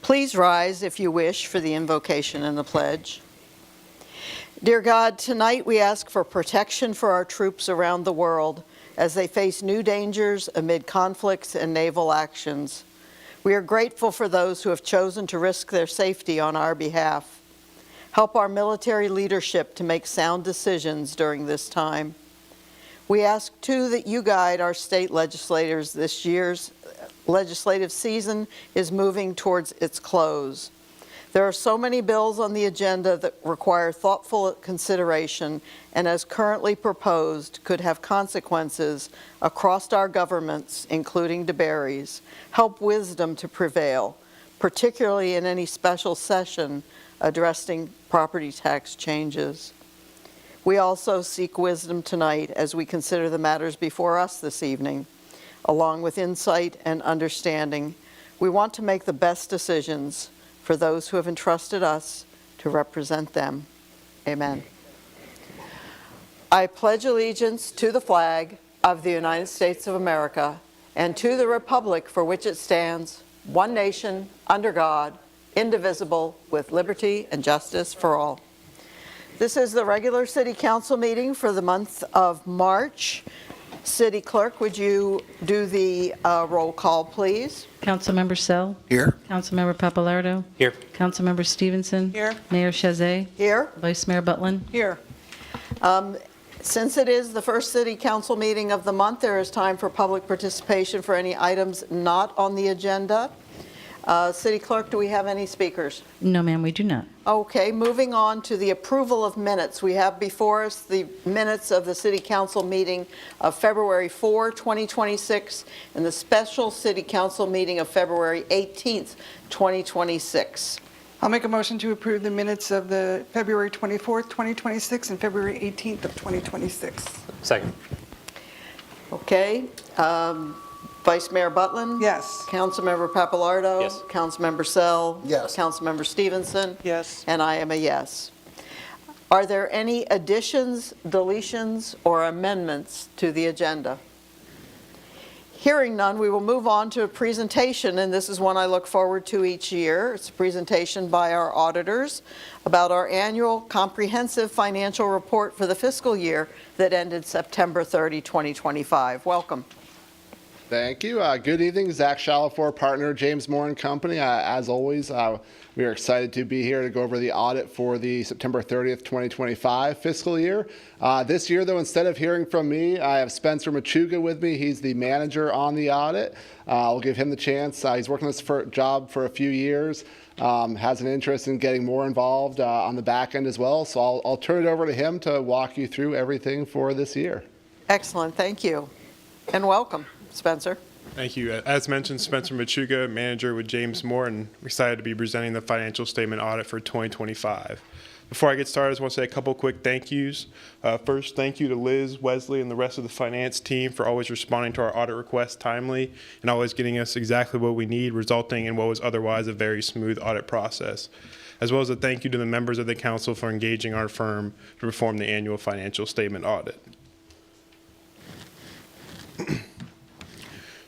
Please rise if you wish for the invocation and the pledge. Dear God, tonight we ask for protection for our troops around the world as they face new dangers amid conflicts and naval actions. We are grateful for those who have chosen to risk their safety on our behalf. Help our military leadership to make sound decisions during this time. We ask, too, that you guide our state legislators. This year's legislative season is moving towards its close. There are so many bills on the agenda that require thoughtful consideration and, as currently proposed, could have consequences across our governments, including DeBerry's. Help wisdom to prevail, particularly in any special session addressing property tax changes. We also seek wisdom tonight as we consider the matters before us this evening. Along with insight and understanding, we want to make the best decisions for those who have entrusted us to represent them. Amen. I pledge allegiance to the flag of the United States of America and to the republic for which it stands, one nation, under God, indivisible, with liberty and justice for all. This is the regular City Council meeting for the month of March. City Clerk, would you do the roll call, please? Councilmember Sell. Here. Councilmember Papalardo. Here. Councilmember Stevenson. Here. Mayor Chazet. Here. Vice Mayor Butlin. Here. Since it is the first City Council meeting of the month, there is time for public participation for any items not on the agenda. City Clerk, do we have any speakers? No, ma'am, we do not. Okay, moving on to the approval of minutes. We have before us the minutes of the City Council meeting of February 4, 2026, and the special City Council meeting of February 18th, 2026. I'll make a motion to approve the minutes of the February 24th, 2026 and February 18th of 2026. Second. Okay, Vice Mayor Butlin? Yes. Councilmember Papalardo? Yes. Councilmember Sell? Yes. Councilmember Stevenson? Yes. And I am a yes. Are there any additions, deletions, or amendments to the agenda? Hearing none, we will move on to a presentation, and this is one I look forward to each year. It's a presentation by our auditors about our annual comprehensive financial report for the fiscal year that ended September 30, 2025. Welcome. Thank you. Good evening, Zach Shalafor, partner, James Moore and Company. As always, we are excited to be here to go over the audit for the September 30th, 2025 fiscal year. This year, though, instead of hearing from me, I have Spencer Machuga with me. He's the manager on the audit. I'll give him the chance. He's working this job for a few years, has an interest in getting more involved on the back end as well. So I'll turn it over to him to walk you through everything for this year. Excellent. Thank you. And welcome, Spencer. Thank you. As mentioned, Spencer Machuga, manager with James Moore, and I'm excited to be presenting the financial statement audit for 2025. Before I get started, I just want to say a couple quick thank yous. First, thank you to Liz, Wesley, and the rest of the finance team for always responding to our audit requests timely and always getting us exactly what we need, resulting in what was otherwise a very smooth audit process. As well as a thank you to the members of the council for engaging our firm to perform the annual financial statement audit.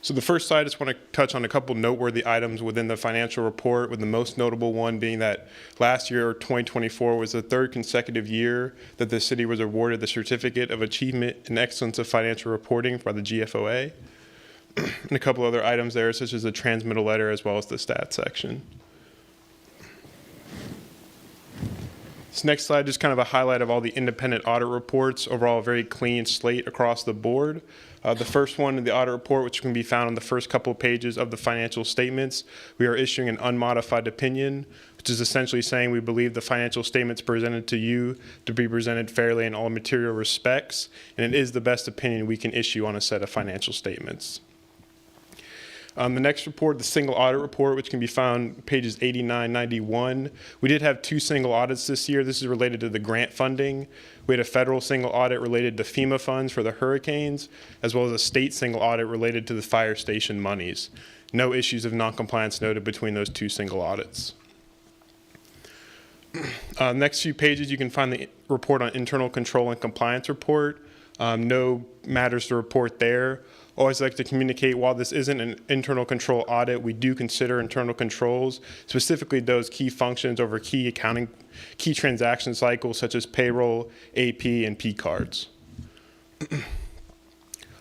So the first slide, I just want to touch on a couple noteworthy items within the financial report, with the most notable one being that last year, 2024, was the third consecutive year that the city was awarded the Certificate of Achievement in Excellence of Financial Reporting by the GFOA, and a couple other items there, such as the transmittal letter as well as the stats section. This next slide, just kind of a highlight of all the independent audit reports. Overall, a very clean slate across the board. The first one in the audit report, which can be found on the first couple of pages of the financial statements, we are issuing an unmodified opinion, which is essentially saying we believe the financial statements presented to you to be presented fairly in all material respects, and it is the best opinion we can issue on a set of financial statements. The next report, the single audit report, which can be found pages 89, 91. We did have two single audits this year. This is related to the grant funding. We had a federal single audit related to FEMA funds for the hurricanes, as well as a state single audit related to the fire station monies. No issues of noncompliance noted between those two single audits. Next few pages, you can find the report on internal control and compliance report. No matters to report there. Always like to communicate, while this isn't an internal control audit, we do consider internal controls, specifically those key functions over key transaction cycles such as payroll, AP, and P cards.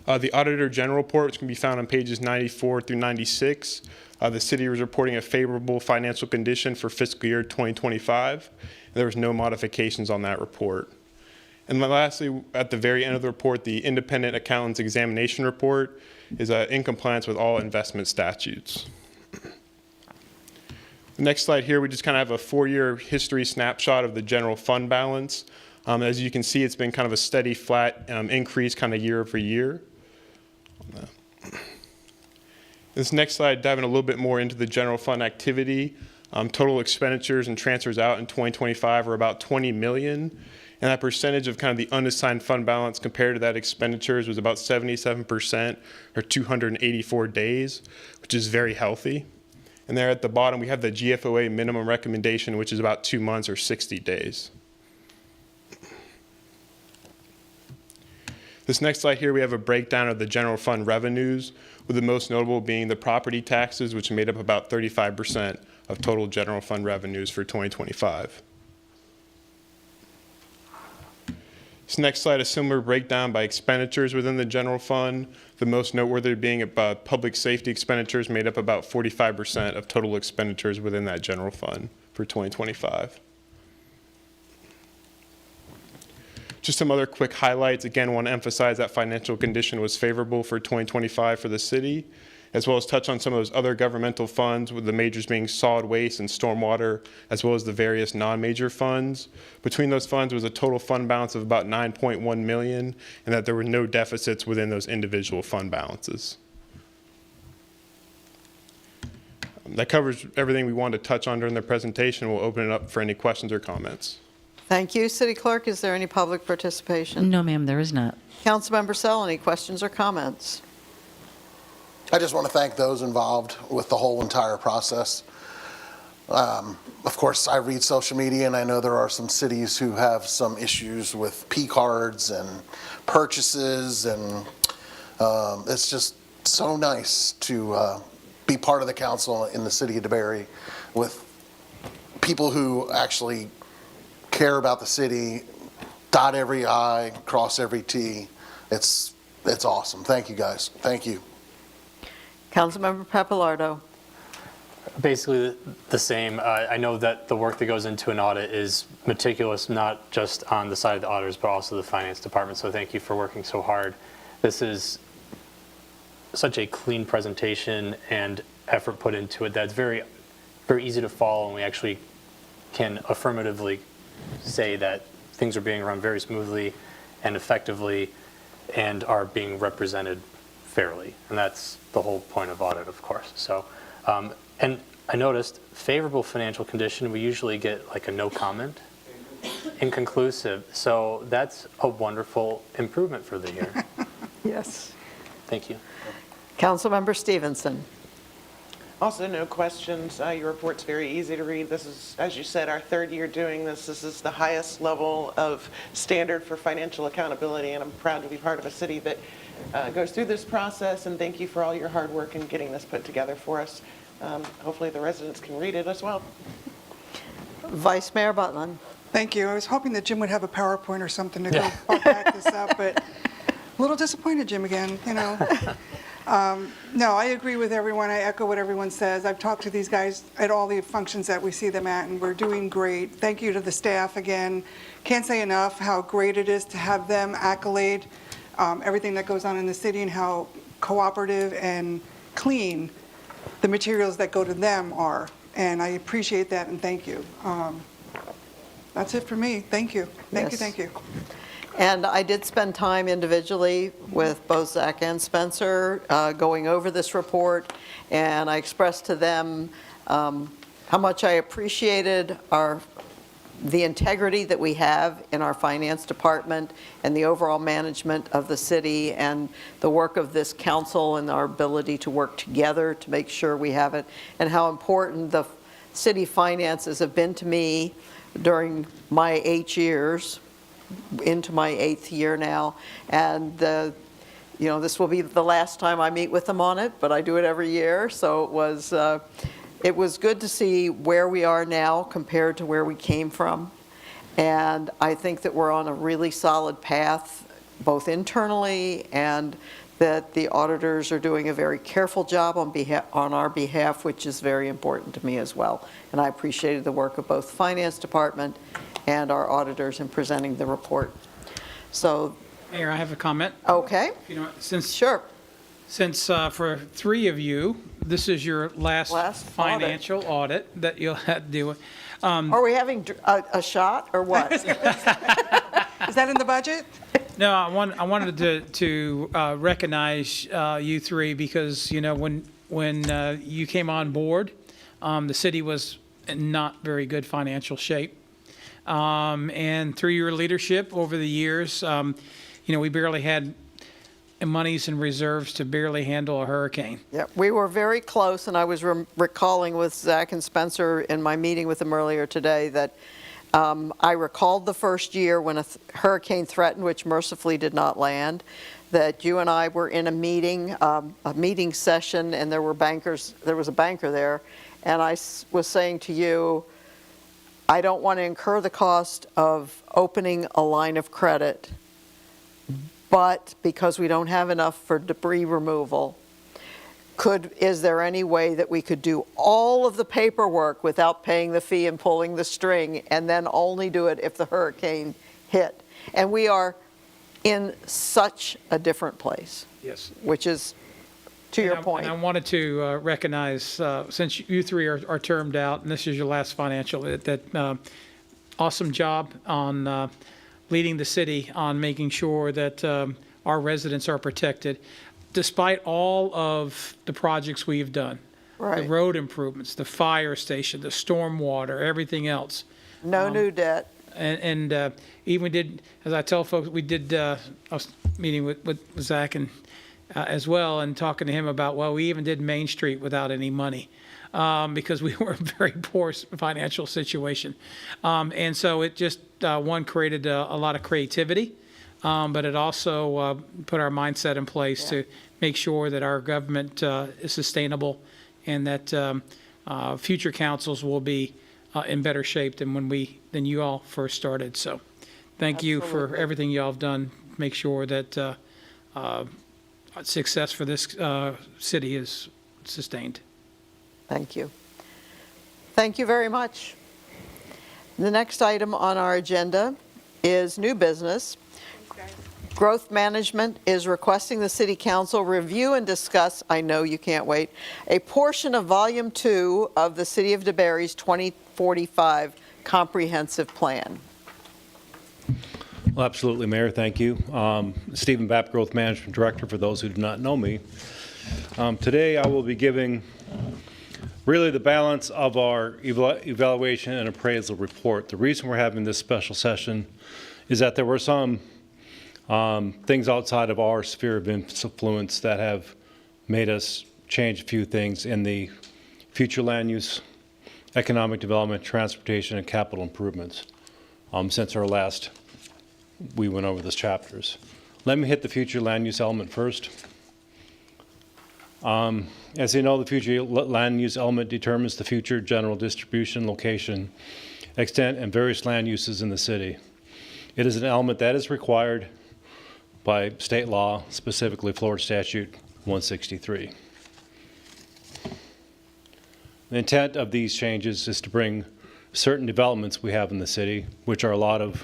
The Auditor General report, which can be found on pages 94 through 96. The city was reporting a favorable financial condition for fiscal year 2025. There was no modifications on that report. And then lastly, at the very end of the report, the independent accountant's examination report is in compliance with all investment statutes. The next slide here, we just kind of have a 4-year history snapshot of the general fund balance. As you can see, it's been kind of a steady, flat increase kind of year over year. This next slide, diving a little bit more into the general fund activity. Total expenditures and transfers out in 2025 are about $20 million. And that percentage of kind of the unassigned fund balance compared to that expenditures was about 77%, or 284 days, which is very healthy. And there at the bottom, we have the GFOA minimum recommendation, which is about 2 months or 60 days. This next slide here, we have a breakdown of the general fund revenues, with the most notable being the property taxes, which made up about 35% of total general fund revenues for 2025. This next slide, a similar breakdown by expenditures within the general fund. The most noteworthy being about public safety expenditures made up about 45% of total expenditures within that general fund for 2025. Just some other quick highlights. Again, want to emphasize that financial condition was favorable for 2025 for the city, as well as touch on some of those other governmental funds, with the majors being solid waste and stormwater, as well as the various non-major funds. Between those funds was a total fund balance of about $9.1 million, and that there were no deficits within those individual fund balances. That covers everything we wanted to touch on during the presentation. We'll open it up for any questions or comments. Thank you. City Clerk, is there any public participation? No, ma'am, there is not. Councilmember Sell, any questions or comments? I just want to thank those involved with the whole entire process. Of course, I read social media, and I know there are some cities who have some issues with P cards and purchases, and it's just so nice to be part of the council in the city of DeBary with people who actually care about the city, dot every I, cross every T. It's awesome. Thank you, guys. Thank you. Councilmember Pappalardo. Basically the same. I know that the work that goes into an audit is meticulous, not just on the side of the auditors, but also the finance department. So thank you for working so hard. This is such a clean presentation and effort put into it that's very, very easy to follow, and we actually can affirmatively say that things are being run very smoothly and effectively and are being represented fairly. And that's the whole point of audit, of course. So, and I noticed favorable financial condition, we usually get like a no comment, inconclusive. So that's a wonderful improvement for the year. Yes. Thank you. Councilmember Stevenson. Also, no questions. Your report's very easy to read. This is, as you said, our 3rd year doing this. This is the highest level of standard for financial accountability, and I'm proud to be part of a city that goes through this process, and thank you for all your hard work in getting this put together for us. Hopefully the residents can read it as well. Vice Mayor Butlin. Thank you. I was hoping that Jim would have a PowerPoint or something to go back this up, but a little disappointed, Jim, again, you know. No, I agree with everyone. I echo what everyone says. I've talked to these guys at all the functions that we see them at, and we're doing great. Thank you to the staff again. Can't say enough how great it is to have them accolade everything that goes on in the city and how cooperative and clean the materials that go to them are. And I appreciate that, and thank you. That's it for me. Thank you. Thank you, Yes. thank you. And I did spend time individually with both Zach and Spencer going over this report, and I expressed to them how much I appreciated the integrity that we have in our finance department and the overall management of the city and the work of this council and our ability to work together to make sure we have it, and how important the city finances have been to me during my 8 years into my 8th year now, and this will be the last time I meet with them on it, but I do it every year, so it was good to see where we are now compared to where we came from. And I think that we're on a really solid path, both internally, and that the auditors are doing a very careful job on our behalf, which is very important to me as well. And I appreciated the work of both the Finance Department and our auditors in presenting the report. So, Mayor, I have a comment. okay, You know, since sure. for 3 of you, this is your last Last financial audit that you'll have to deal with. Are we having a shot or what? Is that in the budget? No, I wanted to recognize you 3 because, you know, when you came on board, the city was in not very good financial shape. And through your leadership over the years, we barely had monies and reserves to barely handle a hurricane. Yeah, we were very close, and I was recalling with Zach and Spencer in my meeting with them earlier today that I recalled the first year when a hurricane threatened, which mercifully did not land, that you and I were in a meeting session, and there was a banker there, and I was saying to you, I don't want to incur the cost of opening a line of credit, but because we don't have enough for debris removal, is there any way that we could do all of the paperwork without paying the fee and pulling the string, and then only do it if the hurricane hit? And we are in such a different place, Yes. which is, to your point. And I wanted to recognize, since you 3 are termed out, and this is your last financial, that awesome job on leading the city on making sure that our residents are protected, despite all of the projects we've done. Right. The road improvements, the fire station, the stormwater, everything else. No new debt. And even did, as I tell folks, we did, I was meeting with Zach and as well, and talking to him about, well, we even did Main Street without any money because we were in a very poor financial situation. And so it just, one, created a lot of creativity, but it also put our mindset in place to make sure that our government is sustainable and that future councils will be in better shape than you all first started. So thank you for Absolutely. everything y'all have done. Make sure that success for this city is sustained. Thank you. Thank you very much. The next item on our agenda is new business. Growth Management is requesting the City Council review and discuss, I know you can't wait, a portion of Volume 2 of the City of DeBerry's 2045 Comprehensive Plan. Well, absolutely, Mayor. Thank you. Stephen Bapp, Growth Management Director, for those who do not know me. Today, I will be giving really the balance of our evaluation and appraisal report. The reason we're having this special session is that there were some things outside of our sphere of influence that have made us change a few things in the future land use, economic development, transportation, and capital improvements since our last we went over those chapters. Let me hit the future land use element first. As you know, the future land use element determines the future general distribution, location, extent, and various land uses in the city. It is an element that is required by state law, specifically Florida Statute 163. The intent of these changes is to bring certain developments we have in the city, which are a lot of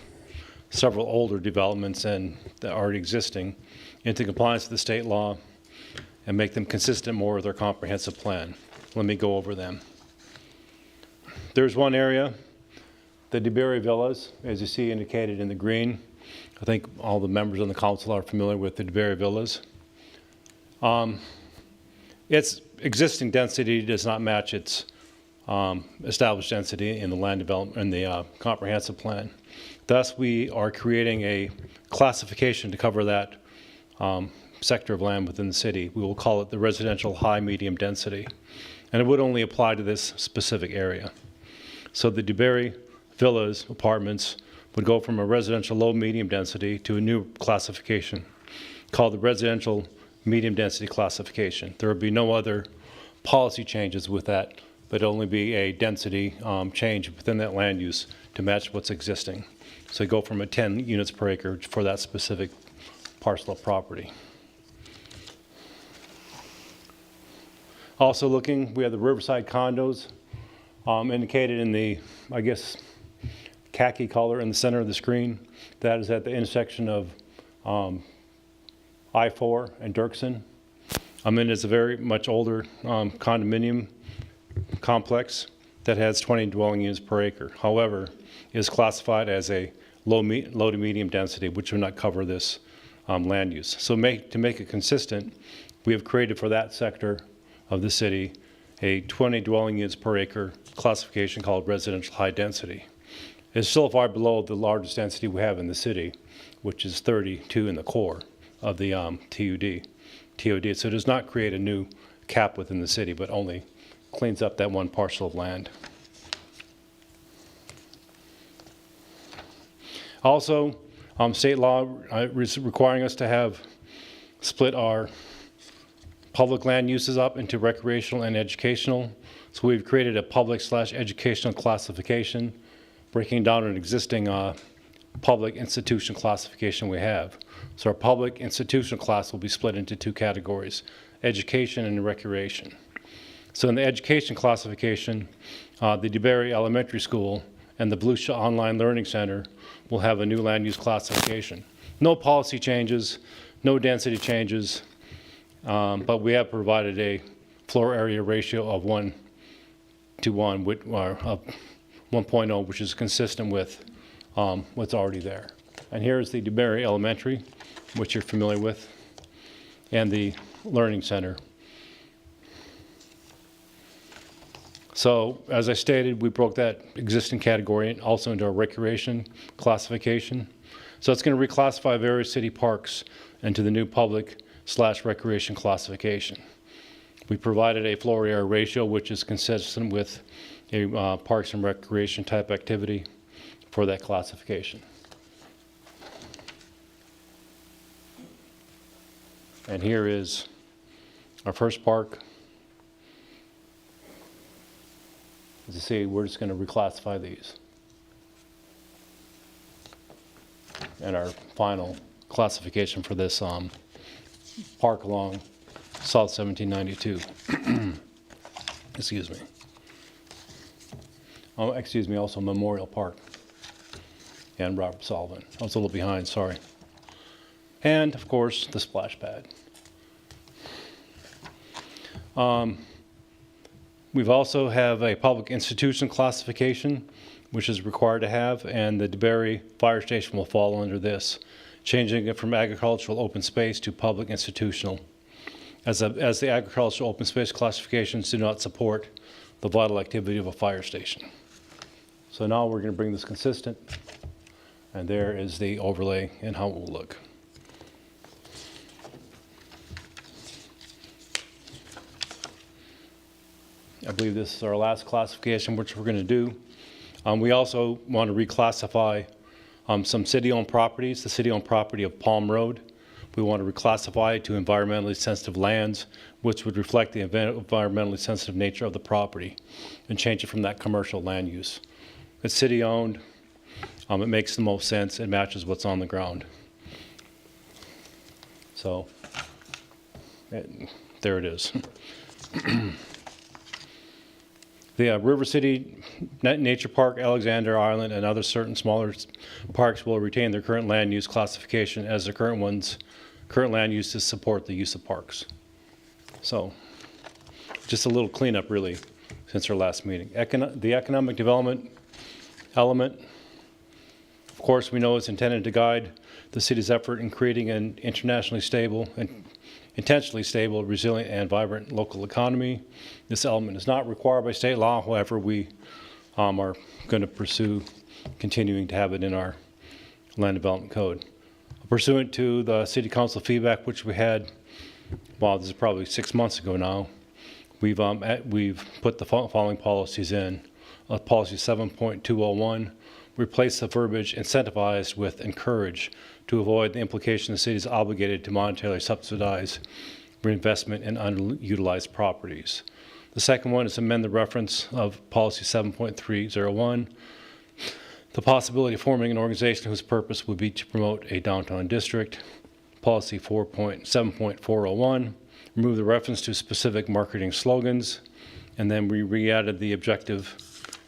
several older developments and that are already existing, into compliance with the state law and make them consistent more with our comprehensive plan. Let me go over them. There's one area, the DeBerry Villas, as you see indicated in the green. I think all the members on the council are familiar with the DeBerry Villas. Its existing density does not match its established density in the land development in the comprehensive plan. Thus, we are creating a classification to cover that sector of land within the city. We will call it the residential high medium density, and it would only apply to this specific area. So the DeBerry Villas apartments would go from a residential low-medium density to a new classification called the residential medium density classification. There would be no other policy changes with that, but only be a density change within that land use to match what's existing. So you go from a 10 units per acre for that specific parcel of property. Also looking, we have the Riverside condos indicated in the, I guess, khaki color in the center of the screen. That is at the intersection of I-4 and Dirksen. It is a very much older condominium complex that has 20 dwelling units per acre. However, it is classified as a low to medium density, which would not cover this land use. So to make it consistent, we have created for that sector of the city a 20 dwelling units per acre classification called residential high density. It's still far below the largest density we have in the city, which is 32 in the core of the TOD. So it does not create a new cap within the city, but only cleans up that one parcel of land. Also, state law is requiring us to have split our public land uses up into recreational and educational. So we've created a public/educational classification, breaking down an existing public institution classification we have. So our public institutional class will be split into two categories, education and recreation. So in the education classification, the DeBerry Elementary School and the Volusia Online Learning Center will have a new land use classification. No policy changes, no density changes, but we have provided a floor area ratio of 1 to 1, of 1.0, which is consistent with what's already there. And here's the DeBerry Elementary, which you're familiar with, and the Learning Center. So as I stated, we broke that existing category also into our recreation classification. So it's going to reclassify various city parks into the new public/recreation classification. We provided a floor area ratio which is consistent with a parks and recreation type activity for that classification. And here is our first park. As you see, we're just going to reclassify these. And our final classification for this park along South 1792. Excuse me. Oh, excuse me, also Memorial Park and Robert Sullivan. I was a little behind, sorry. And, of course, the splash pad. We've also have a public institution classification, which is required to have, and the DeBerry Fire Station will fall under this, changing it from agricultural open space to public institutional, as the agricultural open space classifications do not support the vital activity of a fire station. So now we're going to bring this consistent, and there is the overlay and how it will look. I believe this is our last classification, which we're going to do. We also want to reclassify some city-owned properties, the city-owned property of Palm Road. We want to reclassify it to environmentally sensitive lands, which would reflect the environmentally sensitive nature of the property, and change it from that commercial land use. It's city-owned. It makes the most sense. It matches what's on the ground. So there it is. The River City Nature Park, Alexander Island, and other certain smaller parks will retain their current land use classification as the current land uses support the use of parks. So just a little cleanup really since our last meeting. The economic development element, of course, we know it's intended to guide the city's effort in creating an internationally stable and intentionally stable, resilient, and vibrant local economy. This element is not required by state law. However, we are going to pursue continuing to have it in our land development code. Pursuant to the city council feedback, which we had, well, this is probably 6 months ago now, we've put the following policies in. Policy 7.201, replace the verbiage incentivized with encourage to avoid the implication the city is obligated to monetarily subsidize reinvestment in underutilized properties. The second one is amend the reference of policy 7.301, the possibility of forming an organization whose purpose would be to promote a downtown district. Policy 7.401, remove the reference to specific marketing slogans, and then we re-added the objective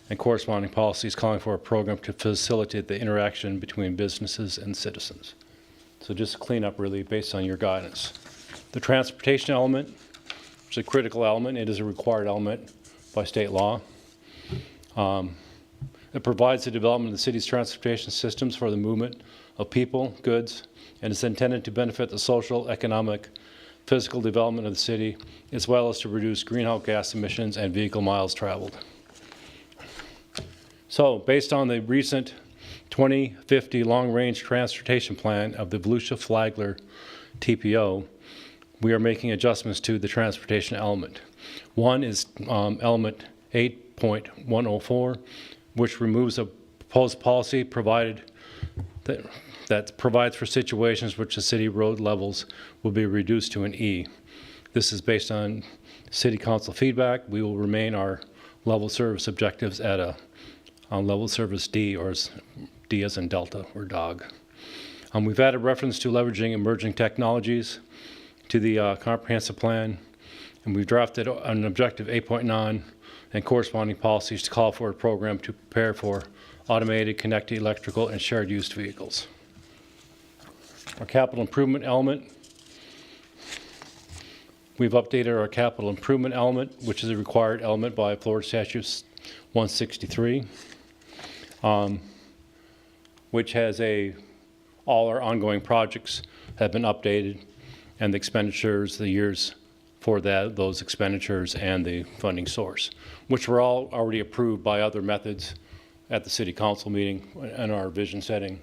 and corresponding policies calling for a program to facilitate the interaction between businesses and citizens. So just clean up really based on your guidance. The transportation element is a critical element. It is a required element by state law. It provides the development of the city's transportation systems for the movement of people, goods, and is intended to benefit the social, economic, physical development of the city, as well as to reduce greenhouse gas emissions and vehicle miles traveled. So, based on the recent 2050 Long-Range Transportation Plan of the Volusia Flagler TPO, we are making adjustments to the transportation element. One is element 8.104, which removes a proposed policy provided that provides for situations which the city road levels will be reduced to an E. This is based on city council feedback. We will remain our level service objectives at a level service D, or D as in Delta or dog. We've added reference to leveraging emerging technologies to the comprehensive plan, and we've drafted an objective 8.9 and corresponding policies to call for a program to prepare for automated, connected electrical, and shared use vehicles. Our capital improvement element, we've updated our capital improvement element, which is a required element by Florida Statute 163, which has all our ongoing projects have been updated, and the expenditures, the years for those expenditures, and the funding source, which were all already approved by other methods at the city council meeting and our vision setting.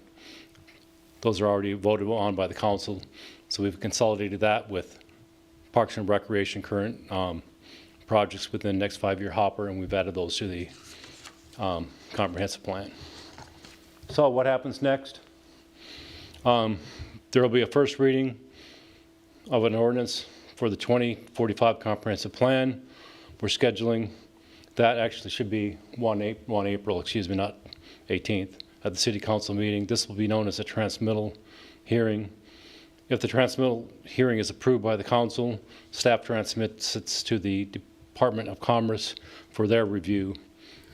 Those are already voted on by the council, so we've consolidated that with Parks and Recreation current projects within the next 5-year hopper, and we've added those to the comprehensive plan. So what happens next? There will be a first reading of an ordinance for the 2045 comprehensive plan. We're scheduling that, actually should be 1 April, not 18th, at the city council meeting. This will be known as a transmittal hearing. If the transmittal hearing is approved by the council, staff transmits it to the Department of Commerce for their review.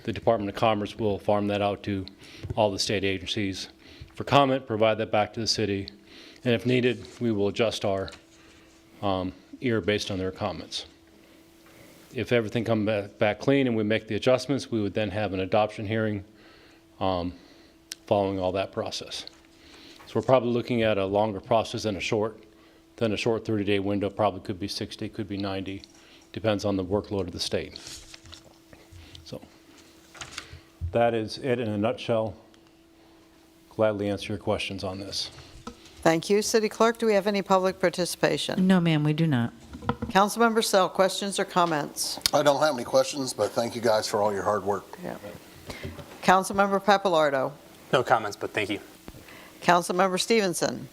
The Department of Commerce will farm that out to all the state agencies for comment, provide that back to the city, and if needed, we will adjust our ear based on their comments. If everything comes back clean and we make the adjustments, we would then have an adoption hearing following all that process. So we're probably looking at a longer process than a short 30-day window. Probably could be 60, could be 90, depends on the workload of the state. So that is it in a nutshell. Gladly answer your questions on this. Thank you. City Clerk, do we have any public participation? No, ma'am, we do not. Councilmember Sell, questions or comments? I don't have any questions, but thank you guys for all your hard work. Yeah. Councilmember Pappalardo. No comments, but thank you. Councilmember Stevenson.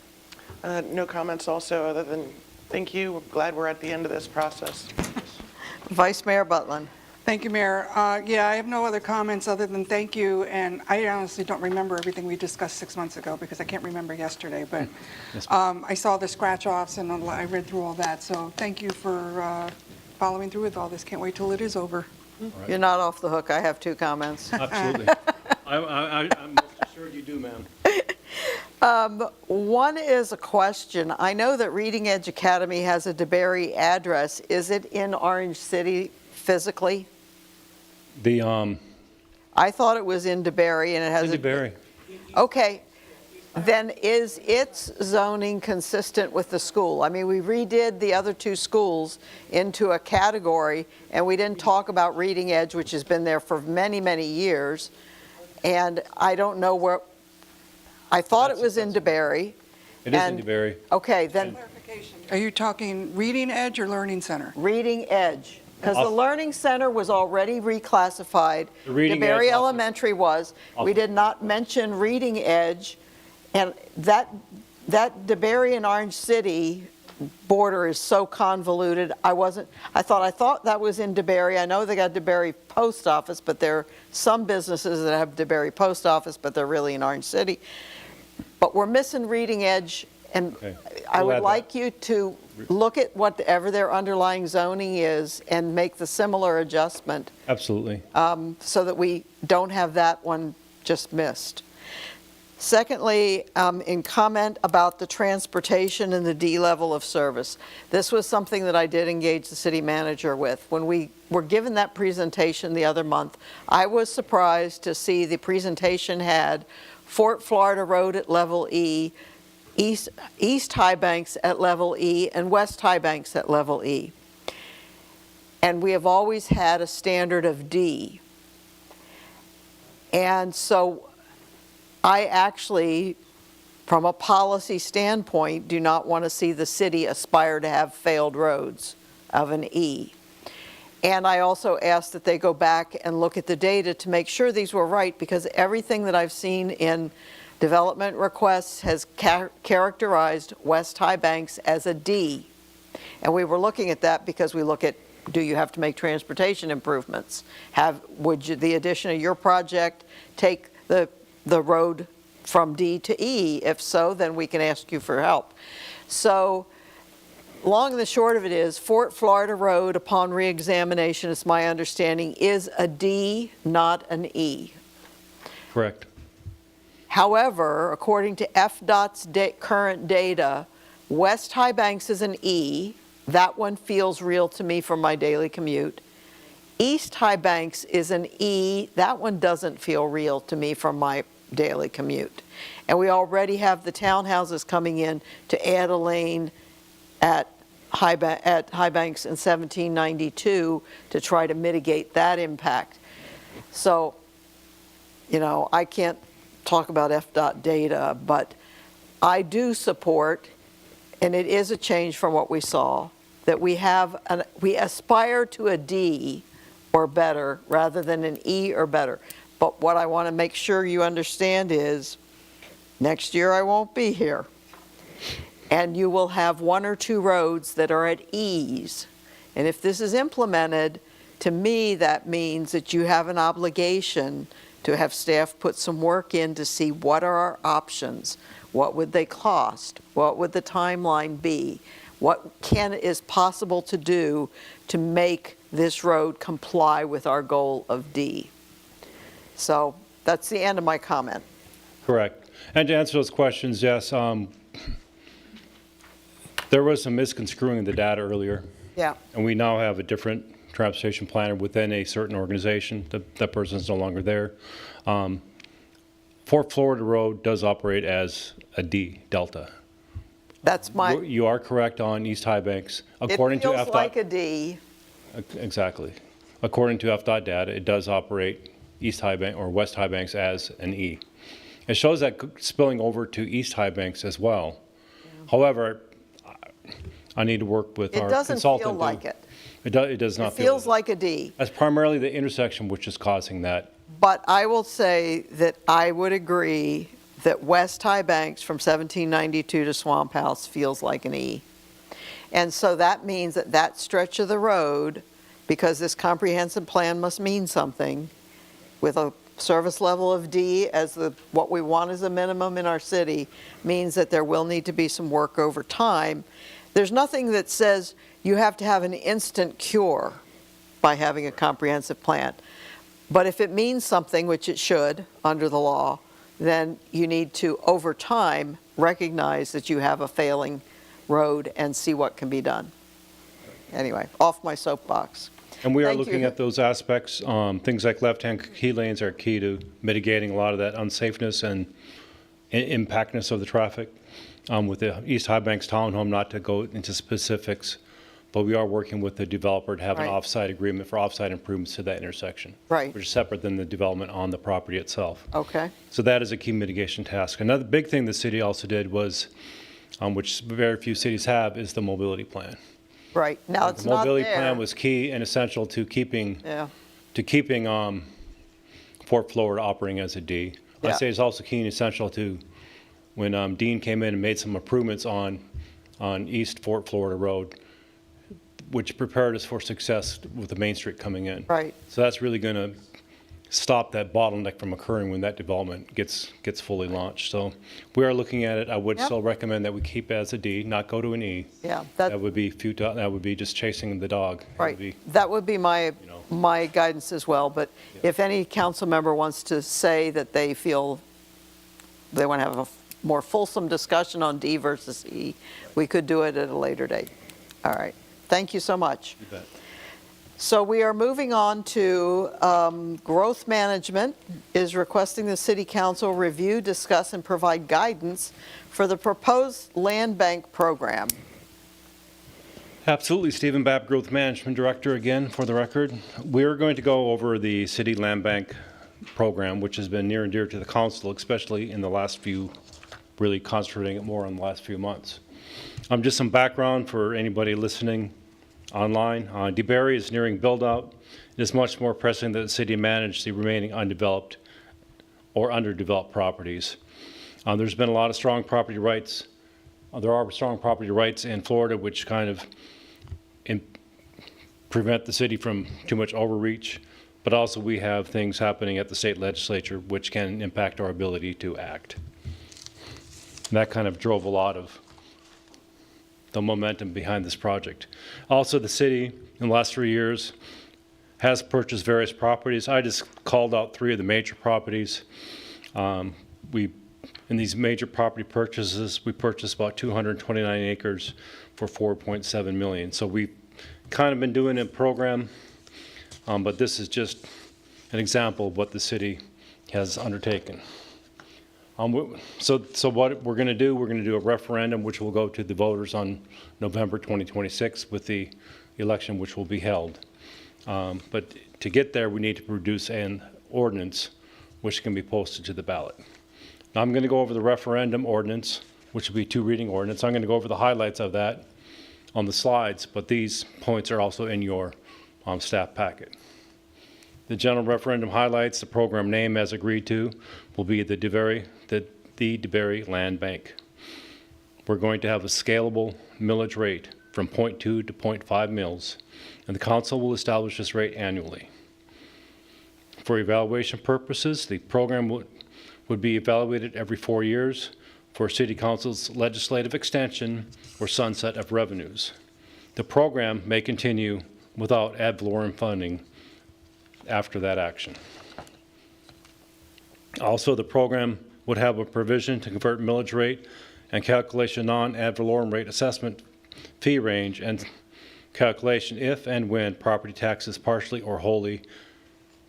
No comments also, other than thank you. I'm glad we're at the end of this process. Vice Mayor Butlin. Thank you, Mayor. Yeah, I have no other comments other than thank you, and I honestly don't remember everything we discussed 6 months ago because I can't remember yesterday, but I saw the scratch-offs and I read through all that, so thank you for following through with all this. Can't wait till it is over. Right. You're not off the hook. I have 2 comments. Absolutely. I'm most assured you do, ma'am. One is a question. I know that Reading Edge Academy has a DeBerry address. Is it in Orange City physically? I thought it was in DeBerry, and it has DeBerry. Okay. Then is its zoning consistent with the school? I mean, we redid the other 2 schools into a category, and we didn't talk about Reading Edge, which has been there for many, many years. And I don't know where, I thought it was in DeBerry. It is in DeBerry. Okay, then Are you talking Reading Edge or Learning Center? Reading Edge. Because the Learning Center was already reclassified. The Reading DeBerry Edge also- Elementary was. We did not mention Reading Edge. And that DeBerry and Orange City border is so convoluted. I thought that was in DeBerry. I know they got DeBerry Post Office, but there are some businesses that have DeBerry Post Office, but they're really in Orange City. But we're missing Reading Edge, and Okay. I We'll would add that. like you to look at whatever their underlying zoning is and make the similar adjustment Absolutely. so that we don't have that one just missed. Secondly, in comment about the transportation and the D level of service, this was something that I did engage the city manager with. When we were given that presentation the other month, I was surprised to see the presentation had Fort Florida Road at level E, East High Banks at level E, and West High Banks at level E. And we have always had a standard of D. And so I actually, from a policy standpoint, do not want to see the city aspire to have failed roads of an E. And I also asked that they go back and look at the data to make sure these were right, because everything that I've seen in development requests has characterized West High Banks as a D. And we were looking at that because we look at, do you have to make transportation improvements? Would the addition of your project take the road from D to E? If so, then we can ask you for help. So long and the short of it is, Fort Florida Road, upon reexamination, it's my understanding, is a D, not an E. Correct. However, according to FDOT's current data, West High Banks is an E. That one feels real to me from my daily commute. East High Banks is an E. That one doesn't feel real to me from my daily commute. And we already have the townhouses coming in to add a lane at High Banks in 1792 to try to mitigate that impact. So, I can't talk about FDOT data, but I do support, and it is a change from what we saw, that we aspire to a D or better rather than an E or better. But what I want to make sure you understand is, next year I won't be here. And you will have one or two roads that are at E's. And if this is implemented, to me, that means that you have an obligation to have staff put some work in to see what are our options, what would they cost, what would the timeline be, what is possible to do to make this road comply with our goal of D. So that's the end of my comment. Correct. And to answer those questions, yes, there was some misconstruing of the data earlier, Yeah. and we now have a different transportation planner within a certain organization. That person's no longer there. Fort Florida Road does operate as a D, Delta. That's my, You are correct on East High Banks. it According to feels like FDOT, a D. exactly. According to FDOT data, it does operate East High Bank or West High Banks as an E. It shows that spilling over to East High Banks as well. However, I need to work with It our doesn't consultant. feel like it. It does It not feel. feels like a D. That's primarily the intersection which is causing that. But I will say that I would agree that West High Banks from 1792 to Swamp House feels like an E. And so that means that that stretch of the road, because this comprehensive plan must mean something, with a service level of D as what we want as a minimum in our city, means that there will need to be some work over time. There's nothing that says you have to have an instant cure by having a comprehensive plan. But if it means something, which it should under the law, then you need to, over time, recognize that you have a failing road and see what can be done. Anyway, off my soapbox. And we are Thank looking you. at those aspects. Things like left-hand key lanes are key to mitigating a lot of that unsafeness and impactness of the traffic. With the East High Banks Townhome, not to go into specifics, but we are working with the developer to have an Right. off-site agreement for off-site improvements to that intersection. Right. Which is separate than the development on the property itself. Okay, So that is a key mitigation task. Another big thing the city also did was, which very few cities have, is the mobility plan. Right, now The it's not mobility there. plan was key and essential to keeping Yeah, Fort Florida operating as a D. Yeah. I'd say it's also key and essential to when Dean came in and made some improvements on East Fort Florida Road, which prepared us for success with the Main Street coming in. right. So that's really going to stop that bottleneck from occurring when that development gets fully launched. So we are looking at it. I would Yep. still recommend that we keep it as a D, not go to an E. Yeah, That would be futile. That would be just chasing the dog. It would right. be- That would be my, know. my guidance as well, but if any council member wants to say that they feel they want to have a more fulsome discussion on D versus E, we could do it at a later date. All right, thank you so much. You bet. So we are moving on to growth management is requesting the city council review, discuss, and provide guidance for the proposed land bank program. Absolutely. Stephen Babb, Growth Management Director again, for the record. We're going to go over the City Land Bank program, which has been near and dear to the council, especially in the last few, really concentrating it more on the last few months. Just some background for anybody listening online. DeBerry is nearing build-out. It is much more pressing that the city manage the remaining undeveloped or underdeveloped properties. There's been a lot of strong property rights. There are strong property rights in Florida, which kind of prevent the city from too much overreach, but also we have things happening at the state legislature which can impact our ability to act. And that kind of drove a lot of the momentum behind this project. Also, the city, in the last 3 years, has purchased various properties. I just called out 3 of the major properties. In these major property purchases, we purchased about 229 acres for $4.7 million. So we've kind of been doing a program, but this is just an example of what the city has undertaken. So what we're going to do a referendum which will go to the voters on November 2026 with the election which will be held. But to get there, we need to produce an ordinance which can be posted to the ballot. Now I'm going to go over the referendum ordinance, which will be 2 reading ordinance. I'm going to go over the highlights of that on the slides, but these points are also in your staff packet. The general referendum highlights, the program name as agreed to will be the DeBerry Land Bank. We're going to have a scalable millage rate from 0.2 to 0.5 mils, and the council will establish this rate annually. For evaluation purposes, the program would be evaluated every 4 years for City Council's legislative extension or sunset of revenues. The program may continue without ad valorem funding after that action. Also, the program would have a provision to convert millage rate and calculation non-ad valorem rate assessment fee range and calculation if and when property taxes partially or wholly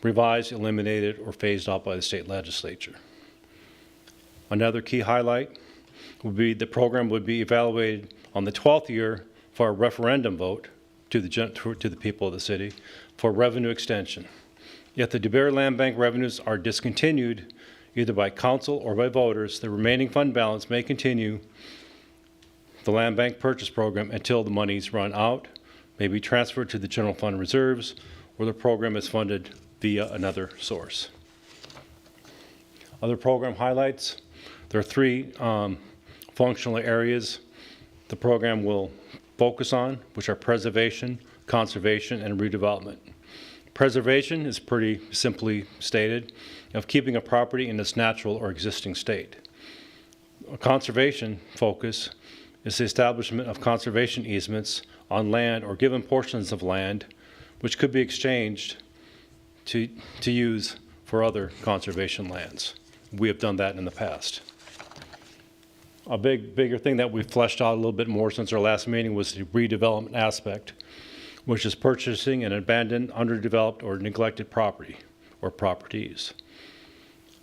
revised, eliminated, or phased out by the state legislature. Another key highlight would be the program would be evaluated on the 12th year for a referendum vote to the people of the city for revenue extension. If the DeBerry Land Bank revenues are discontinued either by council or by voters, the remaining fund balance may continue the land bank purchase program until the monies run out, may be transferred to the general fund reserves, or the program is funded via another source. Other program highlights, there are 3 functional areas the program will focus on, which are preservation, conservation, and redevelopment. Preservation is pretty simply stated of keeping a property in its natural or existing state. A conservation focus is the establishment of conservation easements on land or given portions of land which could be exchanged to use for other conservation lands. We have done that in the past. A bigger thing that we've fleshed out a little bit more since our last meeting was the redevelopment aspect, which is purchasing an abandoned, underdeveloped, or neglected property or properties.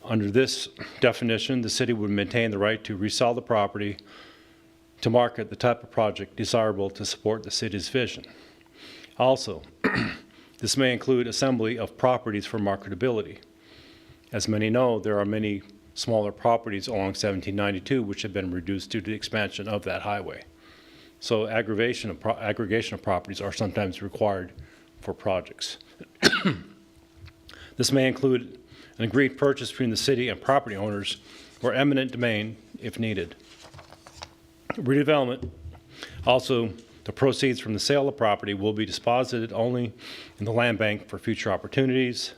Under this definition, the city would maintain the right to resell the property to market the type of project desirable to support the city's vision. Also, this may include assembly of properties for marketability. As many know, there are many smaller properties along 1792 which have been reduced due to the expansion of that highway. so aggregation of properties are sometimes required for projects. This may include an agreed purchase between the city and property owners or eminent domain if needed. Redevelopment, also the proceeds from the sale of property will be deposited only in the land bank for future opportunities.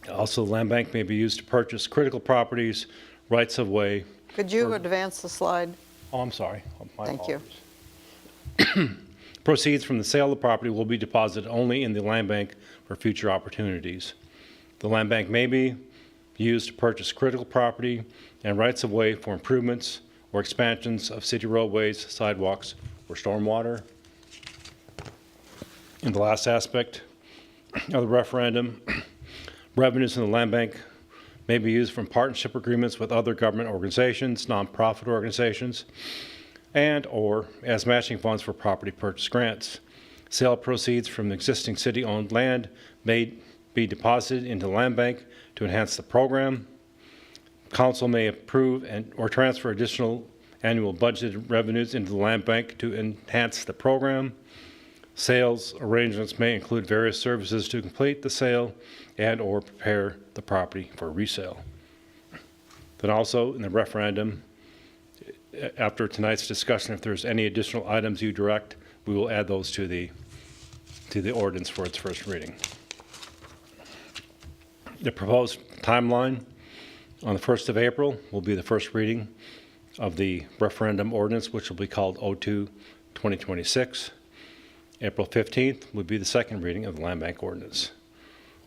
Also, the land bank may be used to purchase critical properties, rights of way. Could you advance the slide? Oh, I'm sorry. My Thank you. apologies. Proceeds from the sale of property will be deposited only in the land bank for future opportunities. The land bank may be used to purchase critical property and rights of way for improvements or expansions of city roadways, sidewalks, or stormwater. In the last aspect of the referendum, revenues in the land bank may be used from partnership agreements with other government organizations, nonprofit organizations, and or as matching funds for property purchase grants. Sale proceeds from existing city-owned land may be deposited into the land bank to enhance the program. Council may approve or transfer additional annual budgeted revenues into the land bank to enhance the program. Sales arrangements may include various services to complete the sale and or prepare the property for resale. Then also in the referendum, after tonight's discussion, if there's any additional items you direct, we will add those to the ordinance for its first reading. The proposed timeline on the 1st of April will be the first reading of the referendum ordinance, which will be called O2-2026. April 15th would be the second reading of the land bank ordinance.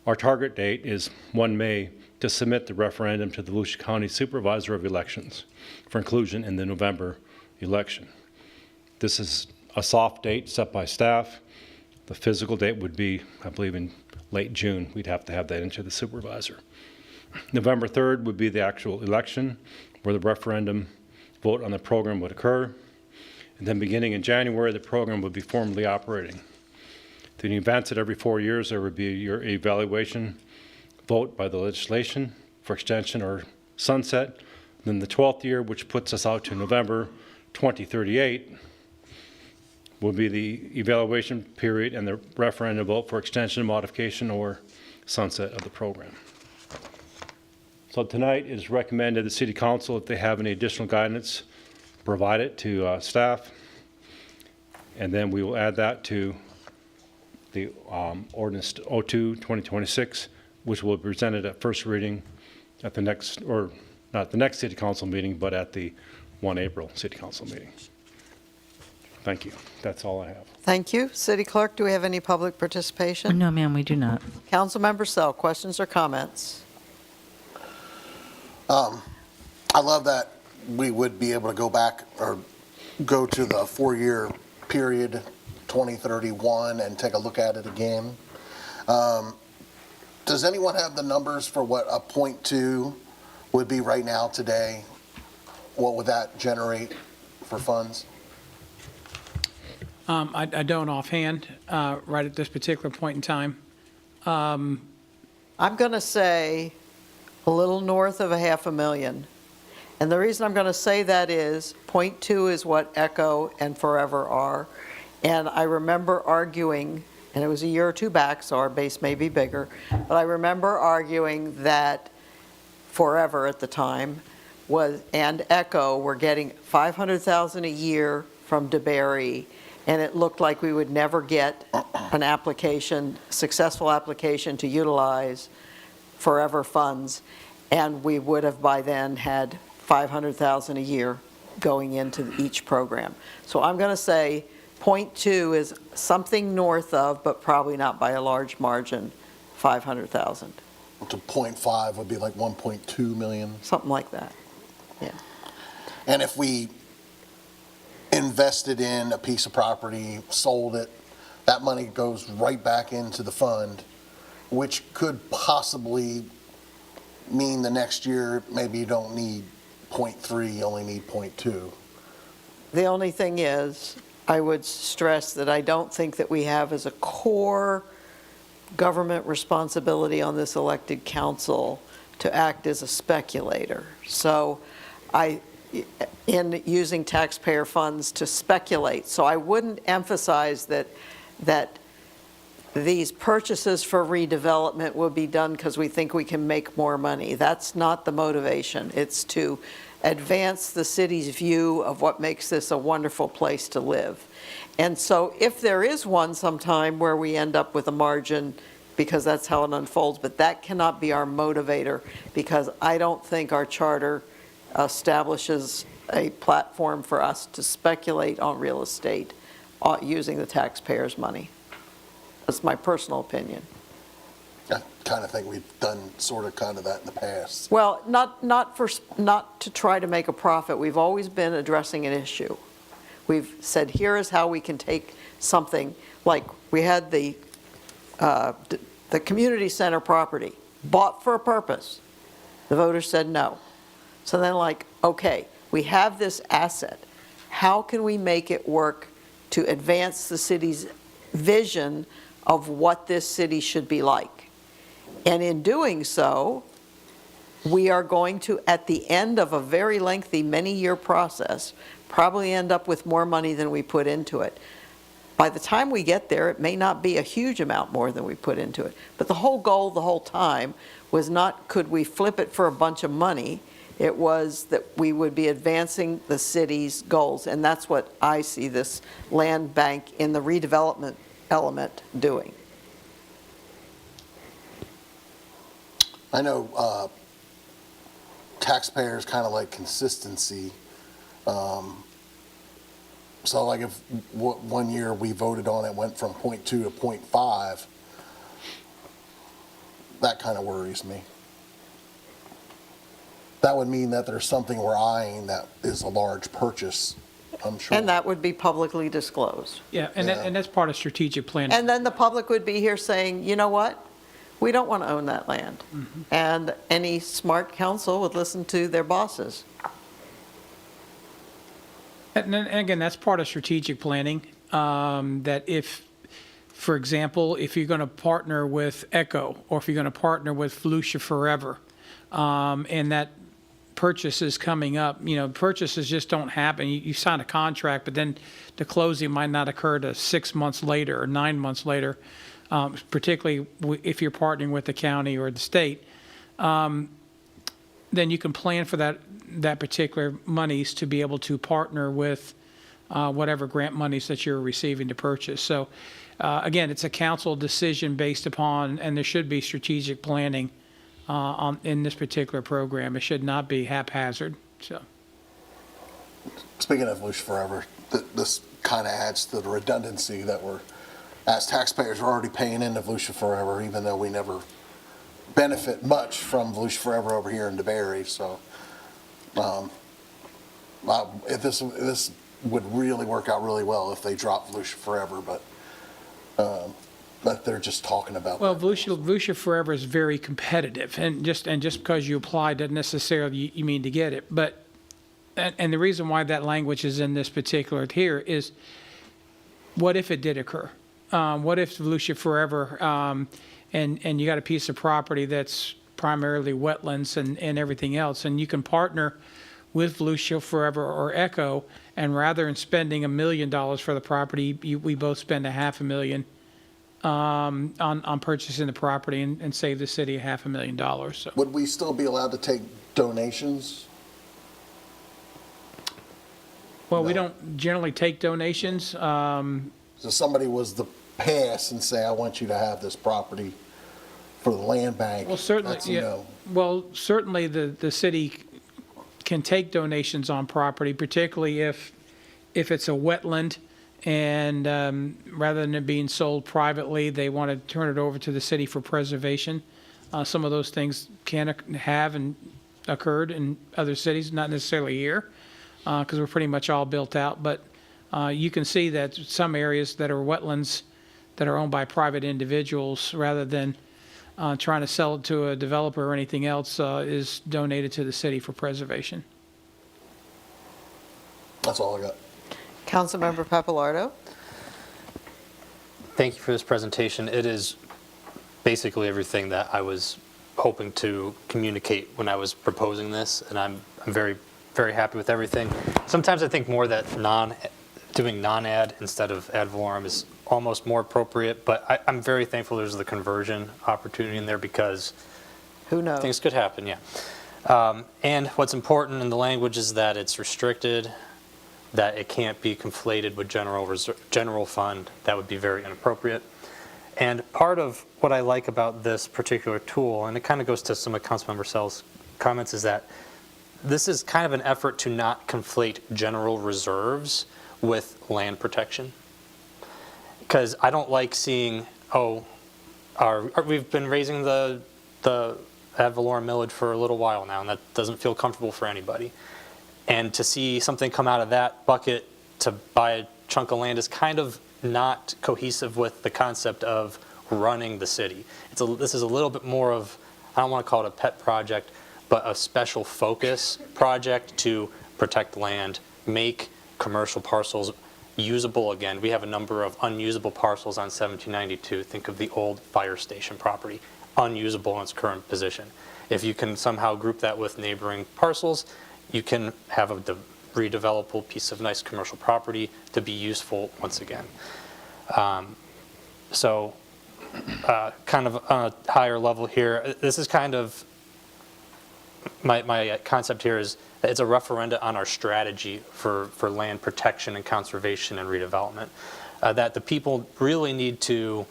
Our target date is 1 May to submit the referendum to the Volusia County Supervisor of Elections for inclusion in the November election. This is a soft date set by staff. The physical date would be, I believe, in late June. We'd have to have that into the supervisor. November 3rd would be the actual election where the referendum vote on the program would occur. And then beginning in January, the program would be formally operating. In the event that every 4 years there would be your evaluation vote by the legislation for extension or sunset. Then the 12th year, which puts us out to November 2038, will be the evaluation period and the referendum vote for extension, modification, or sunset of the program. So tonight it is recommended the City Council, if they have any additional guidance, provide it to staff, and then we will add that to the ordinance 02-2026, which will be presented at first reading at the next, or not the next City Council meeting, but at the 1 April City Council meeting. Thank you. That's all I have. Thank you. City Clerk, do we have any public participation? No, ma'am, we do not. Councilmember Sell, questions or comments? I love that we would be able to go back or go to the 4-year period, 2031, and take a look at it again. Does anyone have the numbers for what a 0.2 would be right now today? What would that generate for funds? I don't offhand, right at this particular point in time. I'm going to say a little north of $500,000. And the reason I'm going to say that is 0.2 is what Echo and Forever are. And I remember arguing, and it was a year or two back, so our base may be bigger, but I remember arguing that Forever at the time was, and Echo were getting $500,000 a year from DeBerry, and it looked like we would never get an application, successful application to utilize Forever funds, and we would have by then had $500,000 a year going into each program. So I'm going to say 0.2 is something north of, but probably not by a large margin, 500,000. To 0.5 would be like 1.2 million. Something like that, yeah. And if we invested in a piece of property, sold it, that money goes right back into the fund, which could possibly mean the next year maybe you don't need 0.3, you only need 0.2. The only thing is, I would stress that I don't think that we have as a core government responsibility on this elected council to act as a speculator. So in using taxpayer funds to speculate. So I wouldn't emphasize that these purchases for redevelopment will be done because we think we can make more money. That's not the motivation. It's to advance the city's view of what makes this a wonderful place to live. And so if there is one sometime where we end up with a margin, because that's how it unfolds, but that cannot be our motivator, because I don't think our charter establishes a platform for us to speculate on real estate using the taxpayers' money. That's my personal opinion. I kind of think we've done sort of kind of that in the past. Well, not to try to make a profit. We've always been addressing an issue. We've said, here is how we can take something, like we had the community center property, bought for a purpose. The voters said no. So then okay, we have this asset. How can we make it work to advance the city's vision of what this city should be like? And in doing so, we are going to, at the end of a very lengthy, many-year process, probably end up with more money than we put into it. By the time we get there, it may not be a huge amount more than we put into it. But the whole goal the whole time was not, could we flip it for a bunch of money? It was that we would be advancing the city's goals. And that's what I see this land bank in the redevelopment element doing. I know taxpayers kind of like consistency. So like if one year we voted on it, went from 0.2 to 0.5, that kind of worries me. That would mean that there's something we're eyeing that is a large purchase, I'm sure. And that would be publicly disclosed. Yeah, and Yeah. that's part of strategic planning. And then the public would be here saying, you know what? We don't want to own that land. And any smart council would listen to their bosses. And again, that's part of strategic planning, that if, for example, if you're going to partner with ECHO, or if you're going to partner with Volusia Forever, and that purchase is coming up, purchases just don't happen. You sign a contract, but then the closing might not occur to 6 months later or 9 months later, particularly if you're partnering with the county or the state. Then you can plan for that particular monies to be able to partner with whatever grant monies that you're receiving to purchase. So again, it's a council decision based upon, and there should be strategic planning in this particular program. It should not be haphazard. So, Speaking of Volusia Forever, this kind of adds to the redundancy that we're, as taxpayers, we're already paying into Volusia Forever, even though we never benefit much from Volusia Forever over here in DeBary. So if this would really work out really well if they drop Volusia Forever, but they're just talking about well, that. Volusia Forever is very competitive, and just because you apply doesn't necessarily you mean to get it. But and the reason why that language is in this particular here is, what if it did occur? What if Volusia Forever and you got a piece of property that's primarily wetlands and everything else, and you can partner with Volusia Forever or ECHO, and rather than spending $1 million for the property, we both spend $500,000 on purchasing the property and save the city $500,000. So. Would we still be allowed to take donations? Well, we No. don't generally take donations. So somebody was to pass and say, I want you to have this property for the land bank. Well, certainly, That's a yeah. no. Well, certainly the city can take donations on property, particularly if it's a wetland, and rather than it being sold privately, they want to turn it over to the city for preservation. Some of those things can have and occurred in other cities, not necessarily here, because we're pretty much all built out. But you can see that some areas that are wetlands that are owned by private individuals, rather than trying to sell it to a developer or anything else, is donated to the city for preservation. That's all I got. Councilmember Papalardo? Thank you for this presentation. It is basically everything that I was hoping to communicate when I was proposing this, and I'm very very happy with everything. Sometimes I think more that doing non-ad instead of ad valorem is almost more appropriate, but I'm very thankful there's the conversion opportunity in there because Who knows? things could happen, yeah. And what's important in the language is that it's restricted, that it can't be conflated with general fund. That would be very inappropriate. And part of what I like about this particular tool, and it kind of goes to some of Councilmember Sell's comments, is that this is kind of an effort to not conflate general reserves with land protection. Because I don't like seeing, we've been raising the ad valorem millage for a little while now, and that doesn't feel comfortable for anybody. And to see something come out of that bucket to buy a chunk of land is kind of not cohesive with the concept of running the city. This is a little bit more of, I don't want to call it a pet project, but a special focus project to protect land, make commercial parcels usable again. We have a number of unusable parcels on 1792. Think of the old fire station property, unusable in its current position. If you can somehow group that with neighboring parcels, you can have a redevelopable piece of nice commercial property to be useful once again. Kind of on a higher level here, this is kind of, my concept here is that it's a referenda on our strategy for land protection and conservation and redevelopment. That the people really need to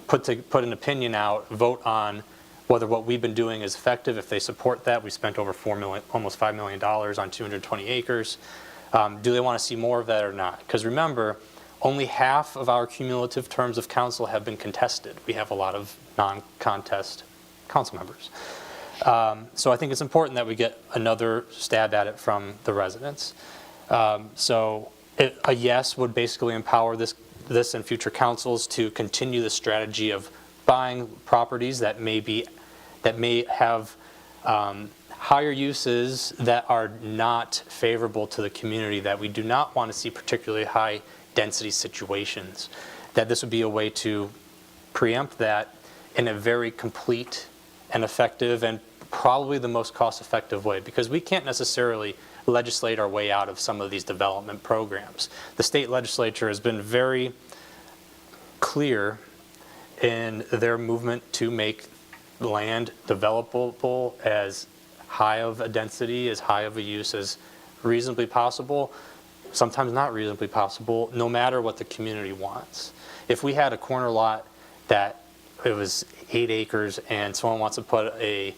put an opinion out, vote on whether what we've been doing is effective. If they support that, we spent over almost $5 million on 220 acres. Do they want to see more of that or not? Because remember, only half of our cumulative terms of council have been contested. We have a lot of non-contest council members. So I think it's important that we get another stab at it from the residents. A yes would basically empower this and future councils to continue the strategy of buying properties that may have higher uses that are not favorable to the community, that we do not want to see particularly high density situations, that this would be a way to preempt that in a very complete and effective and probably the most cost-effective way, because we can't necessarily legislate our way out of some of these development programs. The state legislature has been very clear in their movement to make land developable as high of a density, as high of a use as reasonably possible, sometimes not reasonably possible, no matter what the community wants. If we had a corner lot that it was 8 acres and someone wants to put a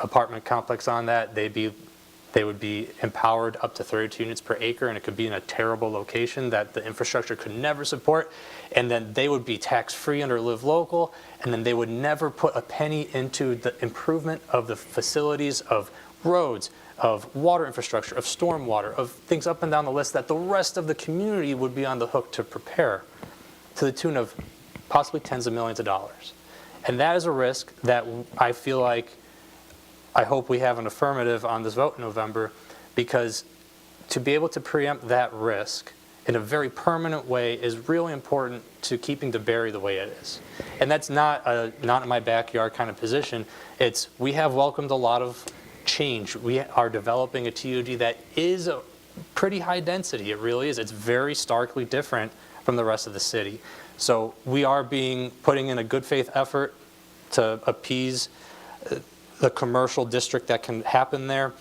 apartment complex on that, they would be empowered up to 32 units per acre, and it could be in a terrible location that the infrastructure could never support, and then they would be tax-free under Live Local, and then they would never put a penny into the improvement of the facilities of roads, of water infrastructure, of stormwater, of things up and down the list that the rest of the community would be on the hook to prepare, to the tune of possibly tens of millions of dollars. And that is a risk that I feel like, I hope we have an affirmative on this vote in November, because to be able to preempt that risk in a very permanent way is really important to keeping DeBary the way it is. And that's not in my backyard kind of position. It's, we have welcomed a lot of change. We are developing a TOD that is a pretty high density. It really is. It's very starkly different from the rest of the city. So we are putting in a good faith effort to appease the commercial district that can happen there,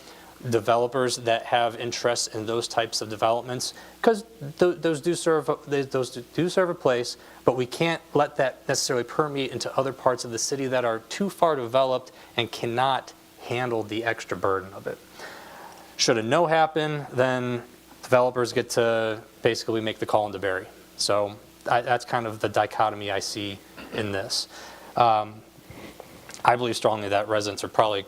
developers that have interests in those types of developments, because those do serve a place, but we can't let that necessarily permeate into other parts of the city that are too far developed and cannot handle the extra burden of it. Should a no happen, then developers get to basically make the call in DeBary. So that's kind of the dichotomy I see in this. I believe strongly that residents are probably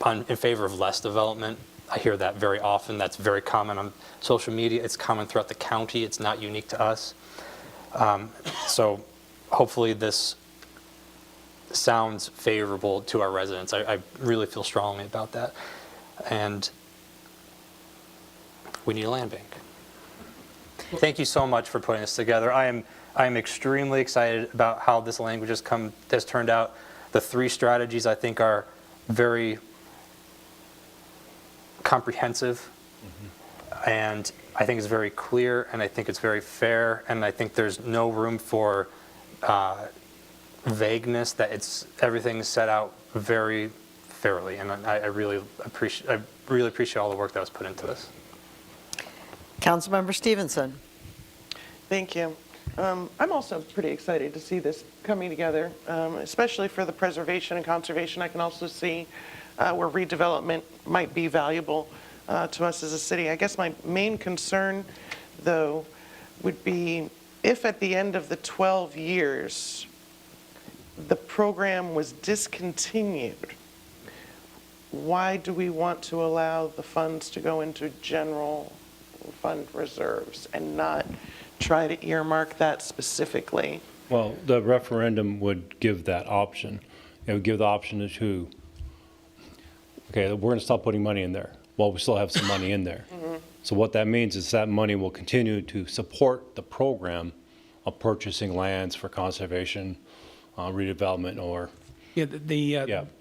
in favor of less development. I hear that very often. That's very common on social media. It's common throughout the county. It's not unique to us. So hopefully this sounds favorable to our residents. I really feel strongly about that. And we need a land bank. Thank you so much for putting this together. I am extremely excited about how this language has turned out. The 3 strategies I think are very comprehensive, and I think it's very clear, and I think it's very fair, and I think there's no room for vagueness, that everything's set out very fairly, and I really appreciate all the work that was put into this. Councilmember Stevenson. Thank you. I'm also pretty excited to see this coming together, especially for the preservation and conservation. I can also see where redevelopment might be valuable to us as a city. I guess my main concern, though, would be if at the end of the 12 years the program was discontinued, why do we want to allow the funds to go into general fund reserves and not try to earmark that specifically? Well, the referendum would give that option. It would give the option to, okay, we're going to stop putting money in there. Well, we still have some money in there. So what that means is that money will continue to support the program of purchasing lands for conservation, redevelopment, or, Yeah,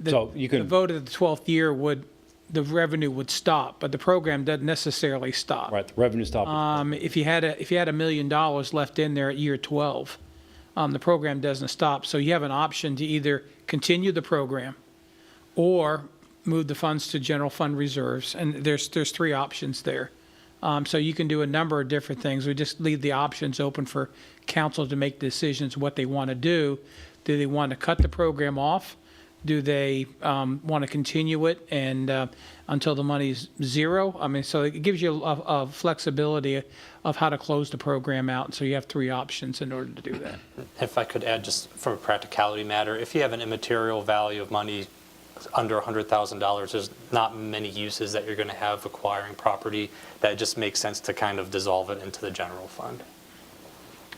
so you the can, vote of the 12th year the revenue would stop, but the program doesn't necessarily stop. right, the revenue stop. If you had $1 million left in there at year 12, the program doesn't stop. So you have an option to either continue the program or move the funds to general fund reserves, and there's 3 options there. So you can do a number of different things. We just leave the options open for council to make decisions what they want to do. Do they want to cut the program off? Do they want to continue it and until the money's zero? I mean, so it gives you a flexibility of how to close the program out. So you have 3 options in order to do that. If I could add, just from a practicality matter, if you have an immaterial value of money under $100,000, there's not many uses that you're going to have acquiring property, that it just makes sense to kind of dissolve it into the general fund.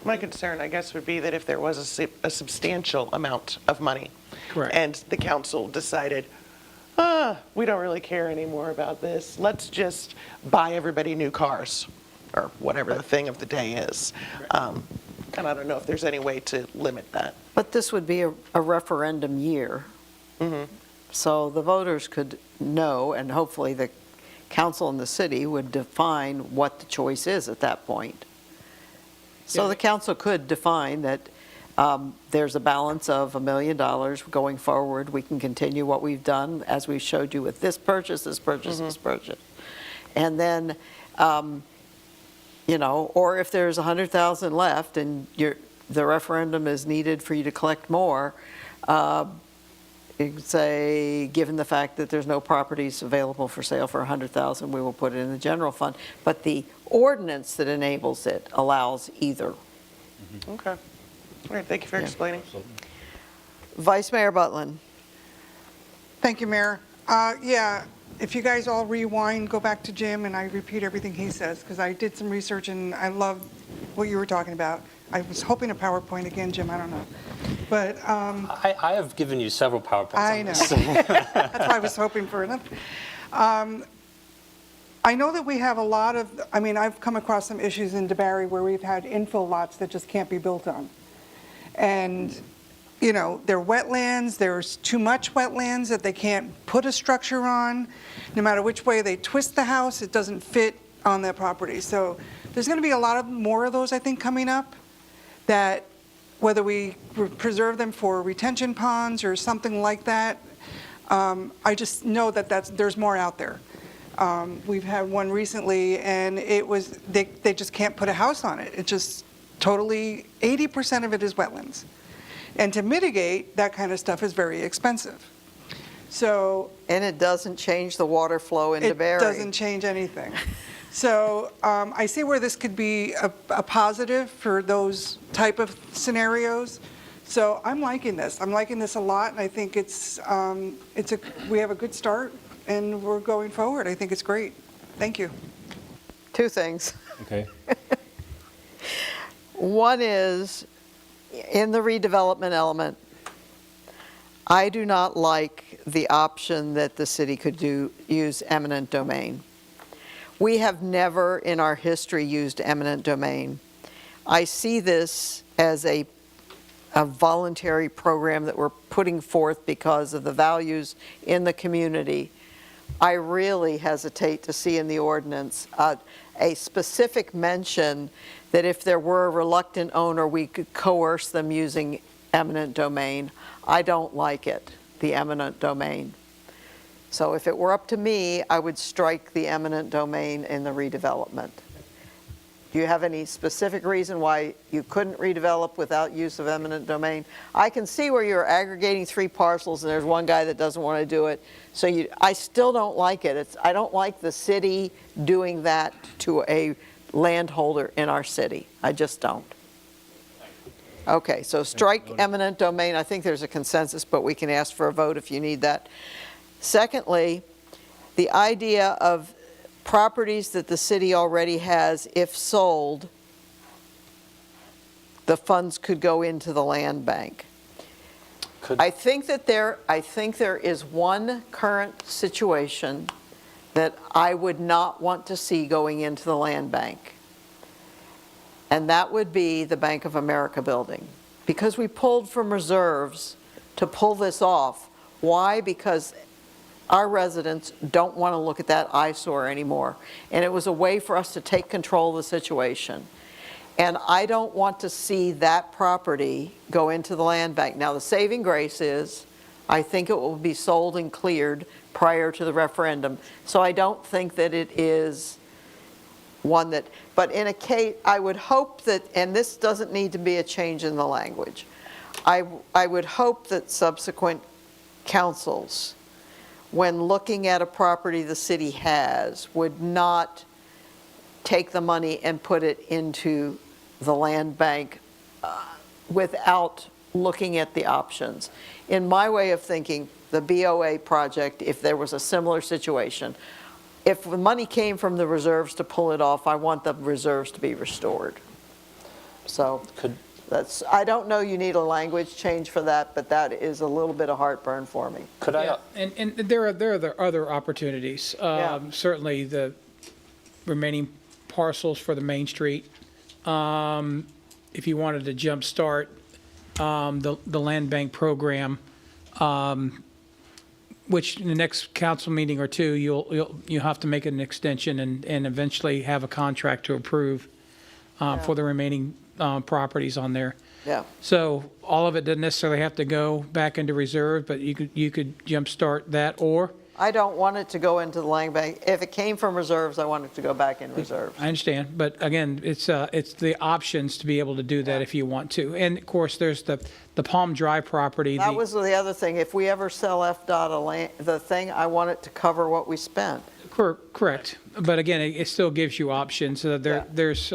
My concern, I guess, would be that if there was a substantial amount of money, Correct. and the council decided, we don't really care anymore about this, let's just buy everybody new cars, or whatever the thing of the day is. And I don't know if there's any way to limit that. But this would be a referendum year. So the voters could know, and hopefully the council and the city would define what the choice is at that point. So the council could define that there's a balance of $1 million going forward. We can continue what we've done, as we showed you with this purchase, this purchase, this purchase. And then, or if there's 100,000 left and the referendum is needed for you to collect more, you could say, given the fact that there's no properties available for sale for 100,000, we will put it in the general fund. But the ordinance that enables it allows either. Okay. All right, thank you for explaining. Vice Mayor Butlin. Thank you, Mayor. Yeah, if you guys all rewind, go back to Jim, and I repeat everything he says, because I did some research and I love what you were talking about. I was hoping a PowerPoint again, Jim, I don't know. But I have given you several PowerPoints I on know. this. That's why I was hoping for another. I know that we have a lot of, I've come across some issues in DeBarry where we've had infill lots that just can't be built on. And, they're wetlands, there's too much wetlands that they can't put a structure on. No matter which way they twist the house, it doesn't fit on their property. So there's going to be a lot more of those, I think, coming up, that whether we preserve them for retention ponds or something like that, I just know that there's more out there. We've had one recently, and it was they just can't put a house on it. It just totally 80% of it is wetlands, and to mitigate that kind of stuff is very expensive. So And it doesn't change the water flow into it Barry. doesn't change anything. So I see where this could be a positive for those type of scenarios. So I'm liking this. I'm liking this a lot, and I think we have a good start, and we're going forward. I think it's great. Thank you. 2 things. Okay. One is, in the redevelopment element, I do not like the option that the city could use eminent domain. We have never in our history used eminent domain. I see this as a voluntary program that we're putting forth because of the values in the community. I really hesitate to see in the ordinance a specific mention that if there were a reluctant owner, we could coerce them using eminent domain. I don't like it, the eminent domain. So if it were up to me, I would strike the eminent domain in the redevelopment. Do you have any specific reason why you couldn't redevelop without use of eminent domain? I can see where you're aggregating 3 parcels and there's one guy that doesn't want to do it. So I still don't like it. I don't like the city doing that to a landholder in our city. I just don't. Okay, so strike eminent domain. I think there's a consensus, but we can ask for a vote if you need that. Secondly, the idea of properties that the city already has, if sold, the funds could go into the land bank. I think there is one current situation that I would not want to see going into the land bank. And that would be the Bank of America building. Because we pulled from reserves to pull this off. Why? Because our residents don't want to look at that eyesore anymore. And it was a way for us to take control of the situation. And I don't want to see that property go into the land bank. Now, the saving grace is, I think it will be sold and cleared prior to the referendum. So I don't think that it is one that, but in a case, I would hope that, and this doesn't need to be a change in the language, I would hope that subsequent councils, when looking at a property the city has, would not take the money and put it into the land bank without looking at the options. In my way of thinking, the BOA project, if there was a similar situation, if the money came from the reserves to pull it off, I want the reserves to be restored. So that's, I don't know you need a language change for that, but that is a little bit of heartburn for me. Could I? Yeah, and there are other opportunities. Yeah. Certainly the remaining parcels for the Main Street. If you wanted to jumpstart the land bank program, which in the next council meeting or two, you'll have to make an extension and eventually have a contract to approve for the remaining properties on there. Yeah. So all of it doesn't necessarily have to go back into reserve, but you could jumpstart that, or I don't want it to go into the land bank. If it came from reserves, I want it to go back in reserves. I understand, but again, it's the options to be able to do that if you want to. And of course, there's the Palm Drive property. That was the other thing. If we ever sell FDOT the thing, I want it to cover what we spent. Correct. But again, it still gives you options. There's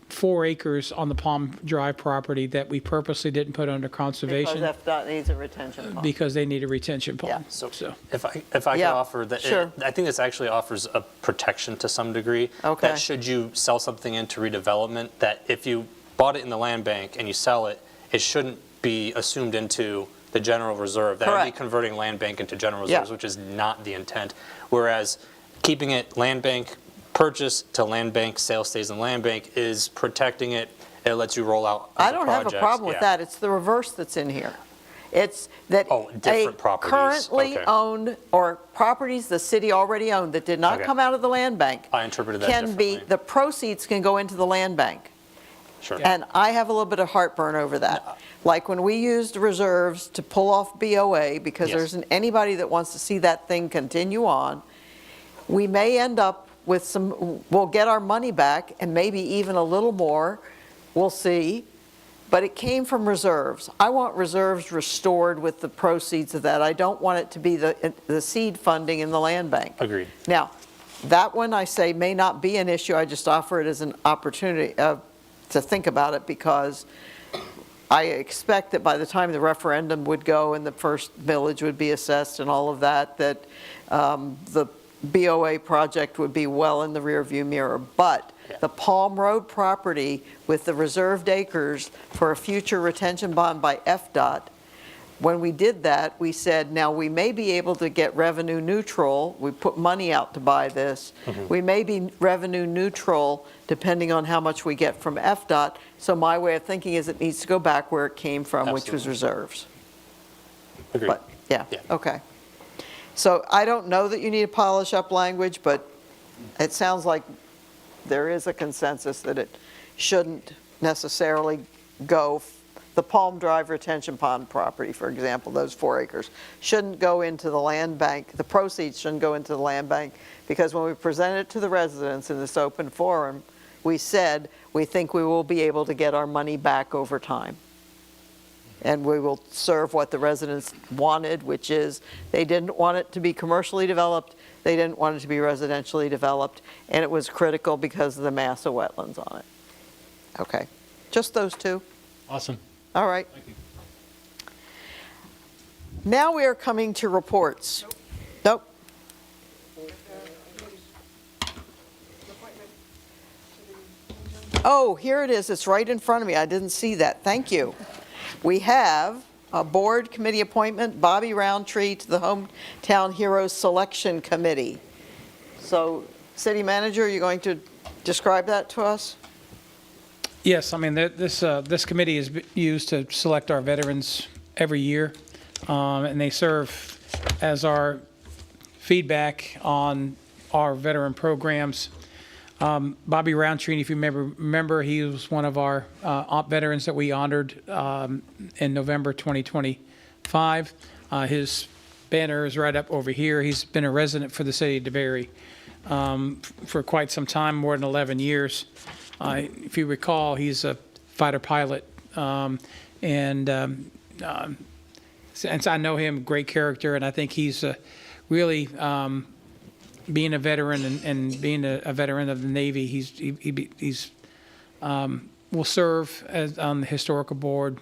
4 acres on the Palm Drive property that we purposely didn't put under conservation Because FDOT needs a retention pond. because they need a retention pond. Yeah. So if I could Yeah, offer that, sure. I think this actually offers a protection to some degree. Okay. That should you sell something into redevelopment, that if you bought it in the land bank and you sell it, it shouldn't be assumed into the general reserve. That would be Correct. converting land bank into general Yeah. reserves, which is not the intent. Whereas keeping it land bank purchase to land bank, sale stays in land bank, is protecting it. It lets you roll out I other don't have a projects. problem with Yeah. that. It's the reverse that's in here. It's that Oh, a different properties. currently Okay. owned or properties the city already owned that did not Okay. come out of the land bank I interpreted that can be, differently. the proceeds can go into the land bank. Sure. And I have a little bit of heartburn over that. Like when we used reserves to pull off BOA, because Yes. there isn't anybody that wants to see that thing continue on, we may end up with some, we'll get our money back and maybe even a little more, we'll see. But it came from reserves. I want reserves restored with the proceeds of that. I don't want it to be the seed funding in the land bank. Agreed. Now, that one I say may not be an issue, I just offer it as an opportunity to think about it, because I expect that by the time the referendum would go and the first village would be assessed and all of that, that the BOA project would be well in the rearview mirror. But the Palm Road property with the reserved acres for a future retention bond by FDOT, when we did that, we said, now we may be able to get revenue neutral. We put money out to buy this. We may be revenue neutral depending on how much we get from FDOT. So my way of thinking is it needs to go back where it came from, which was Absolutely. reserves. Agreed. But, yeah, Yeah. okay. So I don't know that you need to polish up language, but it sounds like there is a consensus that it shouldn't necessarily go, the Palm Drive retention pond property, for example, those 4 acres, shouldn't go into the land bank, the proceeds shouldn't go into the land bank, because when we presented it to the residents in this open forum, we said we think we will be able to get our money back over time. And we will serve what the residents wanted, which is they didn't want it to be commercially developed, they didn't want it to be residentially developed, and it was critical because of the mass of wetlands on it. Okay, just those two. Awesome. All right. Thank you. Now we are coming to reports. Nope. Oh, here it is. It's right in front of me. I didn't see that. Thank you. We have a board committee appointment, Bobby Roundtree to the Hometown Heroes Selection Committee. So, City Manager, are you going to describe that to us? Yes, I mean, this committee is used to select our veterans every year, and they serve as our feedback on our veteran programs. Bobby Roundtree, if you remember, he was one of our veterans that we honored in November 2025. His banner is right up over here. He's been a resident for the city of DeBary for quite some time, more than 11 years. If you recall, he's a fighter pilot, and since I know him, great character, and I think he's really, being a veteran and being a veteran of the Navy, he's will serve as on the historical board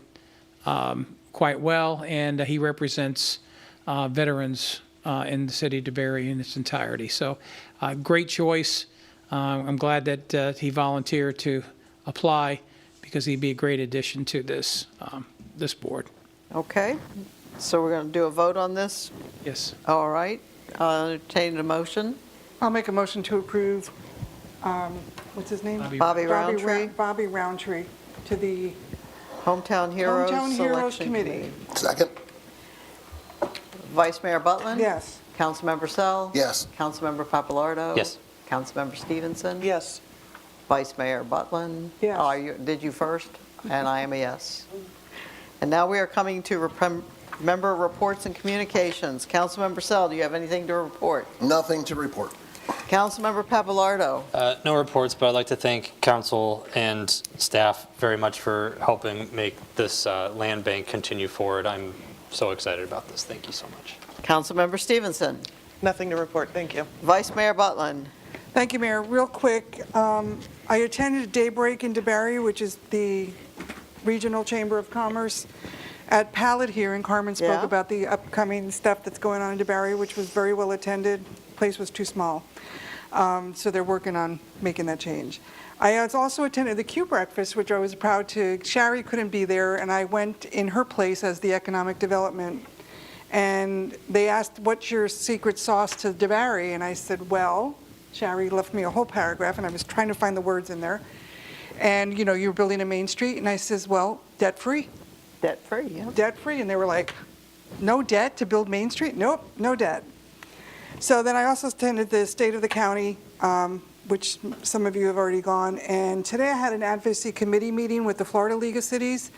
quite well, and he represents veterans in the city of DeBary in its entirety. So, great choice. I'm glad that he volunteered to apply because he'd be a great addition to this this board. Okay, so we're going to do a vote on this? Yes. All right, I'll entertain a motion. I'll make a motion to approve, what's his name? Bobby Roundtree, Bobby Roundtree to the Hometown Heroes Hometown Heroes Selection Committee. Committee. Second? Vice Mayor Butland? Yes. Councilmember Sell? Yes. Councilmember Papalardo? Yes. Councilmember Stevenson? Yes. Vice Mayor Butland? Yes. Did you first? And I am a yes. And now we are coming to member reports and communications. Councilmember Sell, do you have anything to report? Nothing to report. Councilmember Papalardo? No reports, but I'd like to thank council and staff very much for helping make this land bank continue forward. I'm so excited about this. Thank you so much. Councilmember Stevenson? Nothing to report, thank you. Vice Mayor Butland? Thank you, Mayor. Real quick, I attended Daybreak in DeBary, which is the Regional Chamber of Commerce. At Pallet here, and Carmen spoke Yeah. about the upcoming stuff that's going on in DeBary, which was very well attended. Place was too small. So they're working on making that change. I also attended the Q Breakfast, which I was proud to. Shari couldn't be there, and I went in her place as the economic development. And they asked, what's your secret sauce to DeBary? And I said, well, Shari left me a whole paragraph, and I was trying to find the words in there. And, you know, you're building a main street, and I says, well, debt-free. Debt-free, yeah. Debt-free, and they were like, no debt to build Main Street? Nope, no debt. So then I also attended the State of the County, which some of you have already gone, and today I had an advocacy committee meeting with the Florida League of Cities,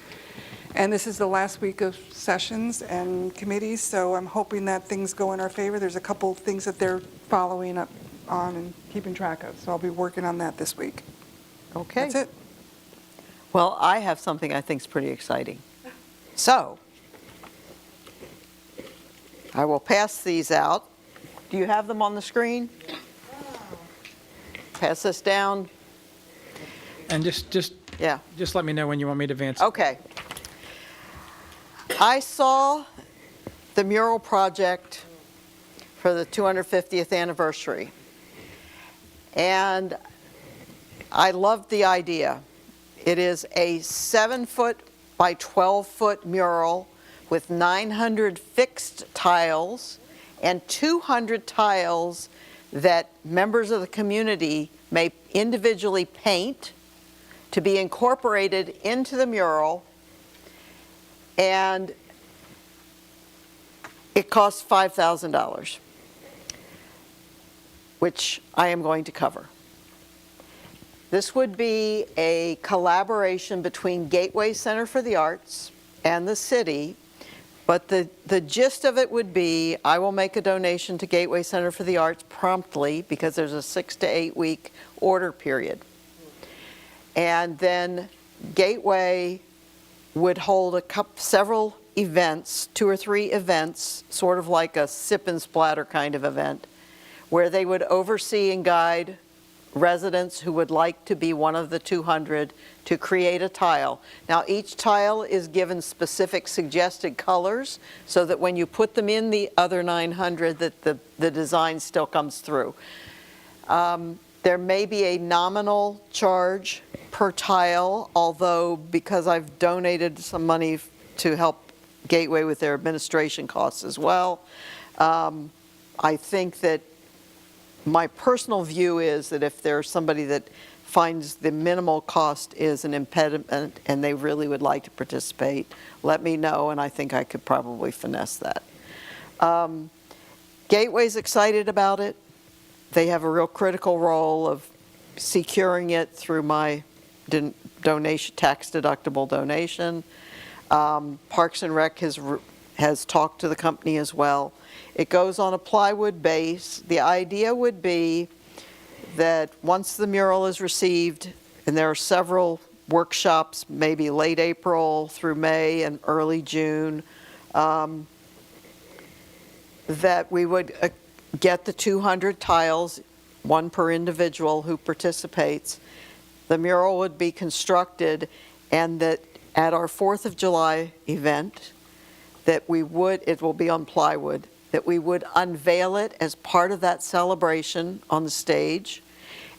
and this is the last week of sessions and committees, so I'm hoping that things go in our favor. There's a couple things that they're following up on and keeping track of, so I'll be working on that this week. Okay. That's it. Well, I have something I think is pretty exciting. So, I will pass these out. Do you have them on the screen? Pass this down. And just Yeah. let me know when you want me to advance. Okay. I saw the mural project for the 250th anniversary, and I loved the idea. It is a 7-foot by 12-foot mural with 900 fixed tiles and 200 tiles that members of the community may individually paint to be incorporated into the mural, and it costs $5,000. which I am going to cover. This would be a collaboration between Gateway Center for the Arts and the city, but the gist of it would be I will make a donation to Gateway Center for the Arts promptly because there's a 6 to 8 week order period. And then Gateway would hold several events, 2 or 3 events, sort of like a sip and splatter kind of event, where they would oversee and guide residents who would like to be one of the 200 to create a tile. Now, each tile is given specific suggested colors so that when you put them in the other 900, that the design still comes through. There may be a nominal charge per tile, although because I've donated some money to help Gateway with their administration costs as well, I think that my personal view is that if there's somebody that finds the minimal cost is an impediment and they really would like to participate, let me know, and I think I could probably finesse that. Gateway's excited about it. They have a real critical role of securing it through my donation, tax-deductible donation. Parks and Rec has talked to the company as well. It goes on a plywood base. The idea would be that once the mural is received, and there are several workshops, maybe late April through May and early June, that we would get the 200 tiles, 1 per individual who participates. The mural would be constructed, and that at our 4th of July event, that it will be on plywood, that we would unveil it as part of that celebration on the stage,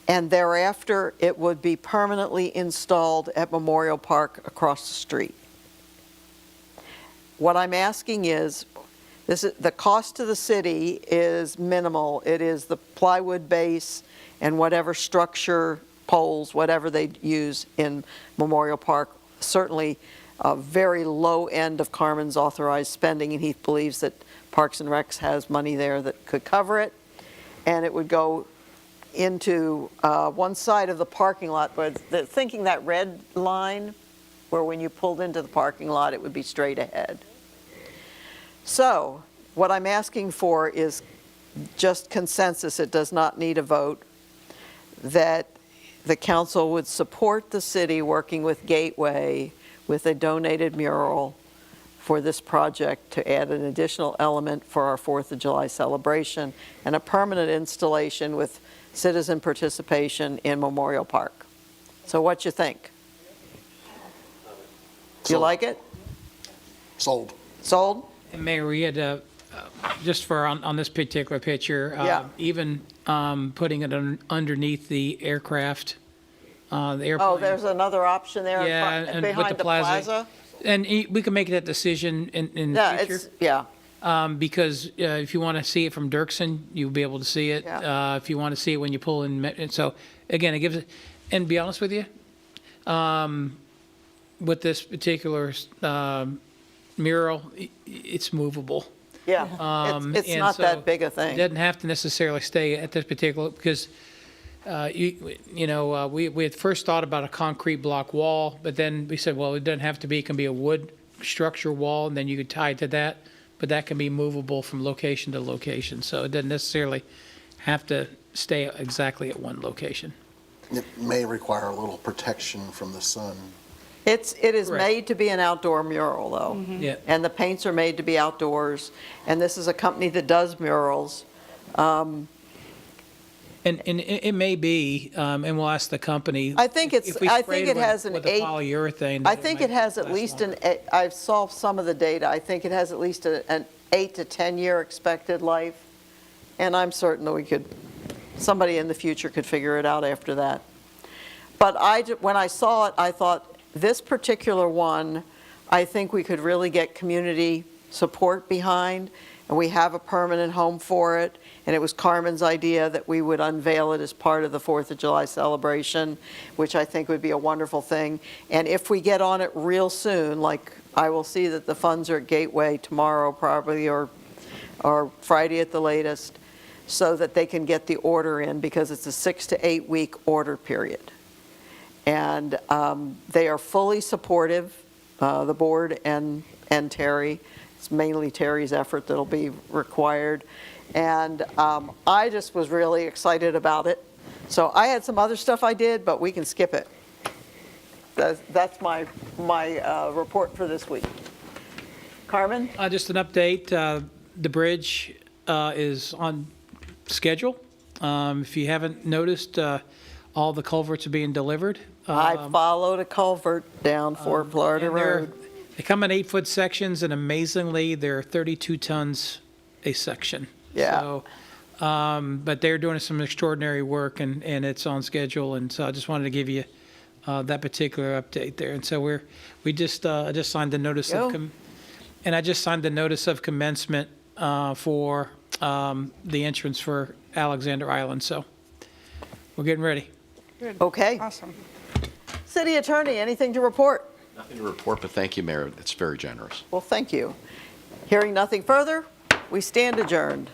and thereafter it would be permanently installed at Memorial Park across the street. What I'm asking is, the cost to the city is minimal. It is the plywood base and whatever structure, poles, whatever they use in Memorial Park, certainly a very low end of Carmen's authorized spending, and he believes that Parks and Recs has money there that could cover it. And it would go into one side of the parking lot, but thinking that red line, where when you pulled into the parking lot, it would be straight ahead. So what I'm asking for is just consensus. It does not need a vote, that the council would support the city working with Gateway with a donated mural for this project to add an additional element for our 4th of July celebration and a permanent installation with citizen participation in Memorial Park. So what you think? Do you like it? Sold. Sold? And Mayor, we had, just for on this particular picture, Yeah. even putting it underneath the aircraft, the airplane. Oh, there's another option there Yeah, and with behind the the plaza. plaza? And we can make that decision in the Yeah, future. Because if you want to see it from Dirksen, you'll be able to see it. Yeah. If you want to see it when you pull in, and so again, it gives it. And to be honest with you, with this particular mural, it's movable. Yeah, it's And not so that big a It thing. doesn't have to necessarily stay at this particular, because we had first thought about a concrete block wall, but then we said, well, it doesn't have to be, it can be a wood structure wall, and then you could tie it to that, but that can be movable from location to location, so it doesn't necessarily have to stay exactly at one location. It may require a little protection from the sun. It is Correct. made to be an outdoor mural, though. Yeah. And the paints are made to be outdoors, and this is a company that does murals. And it may be, and we'll ask the company. I think if we I sprayed think it has an with a 8. polyurethane. I think it has at least I saw some of the data, I think it has at least an 8 to 10 year expected life, and I'm certain that somebody in the future could figure it out after that. But when I saw it, I thought, this particular one, I think we could really get community support behind, and we have a permanent home for it, and it was Carmen's idea that we would unveil it as part of the 4th of July celebration, which I think would be a wonderful thing. And if we get on it real soon, like I will see that the funds are at Gateway tomorrow probably, or Friday at the latest, so that they can get the order in, because it's a 6 to 8 week order period. And they are fully supportive, the board and Terry. It's mainly Terry's effort that'll be required. And I just was really excited about it. So I had some other stuff I did, but we can skip it. That's my report for this week. Carmen? Just an update, the bridge is on schedule. If you haven't noticed, all the culverts are being delivered. I followed a culvert down Fort Florida And Road. they come in 8-foot sections, and amazingly, they're 32 tons a section. Yeah. So, but they're doing some extraordinary work, and it's on schedule, and so I just wanted to give you that particular update there. And so I just signed the notice of, Go. and I just signed the notice of commencement for the entrance for Alexander Island, so we're getting ready. Good. Okay. Awesome. City Attorney, anything to report? Nothing to report, but thank you, Mayor. That's very generous. Well, thank you. Hearing nothing further, we stand adjourned.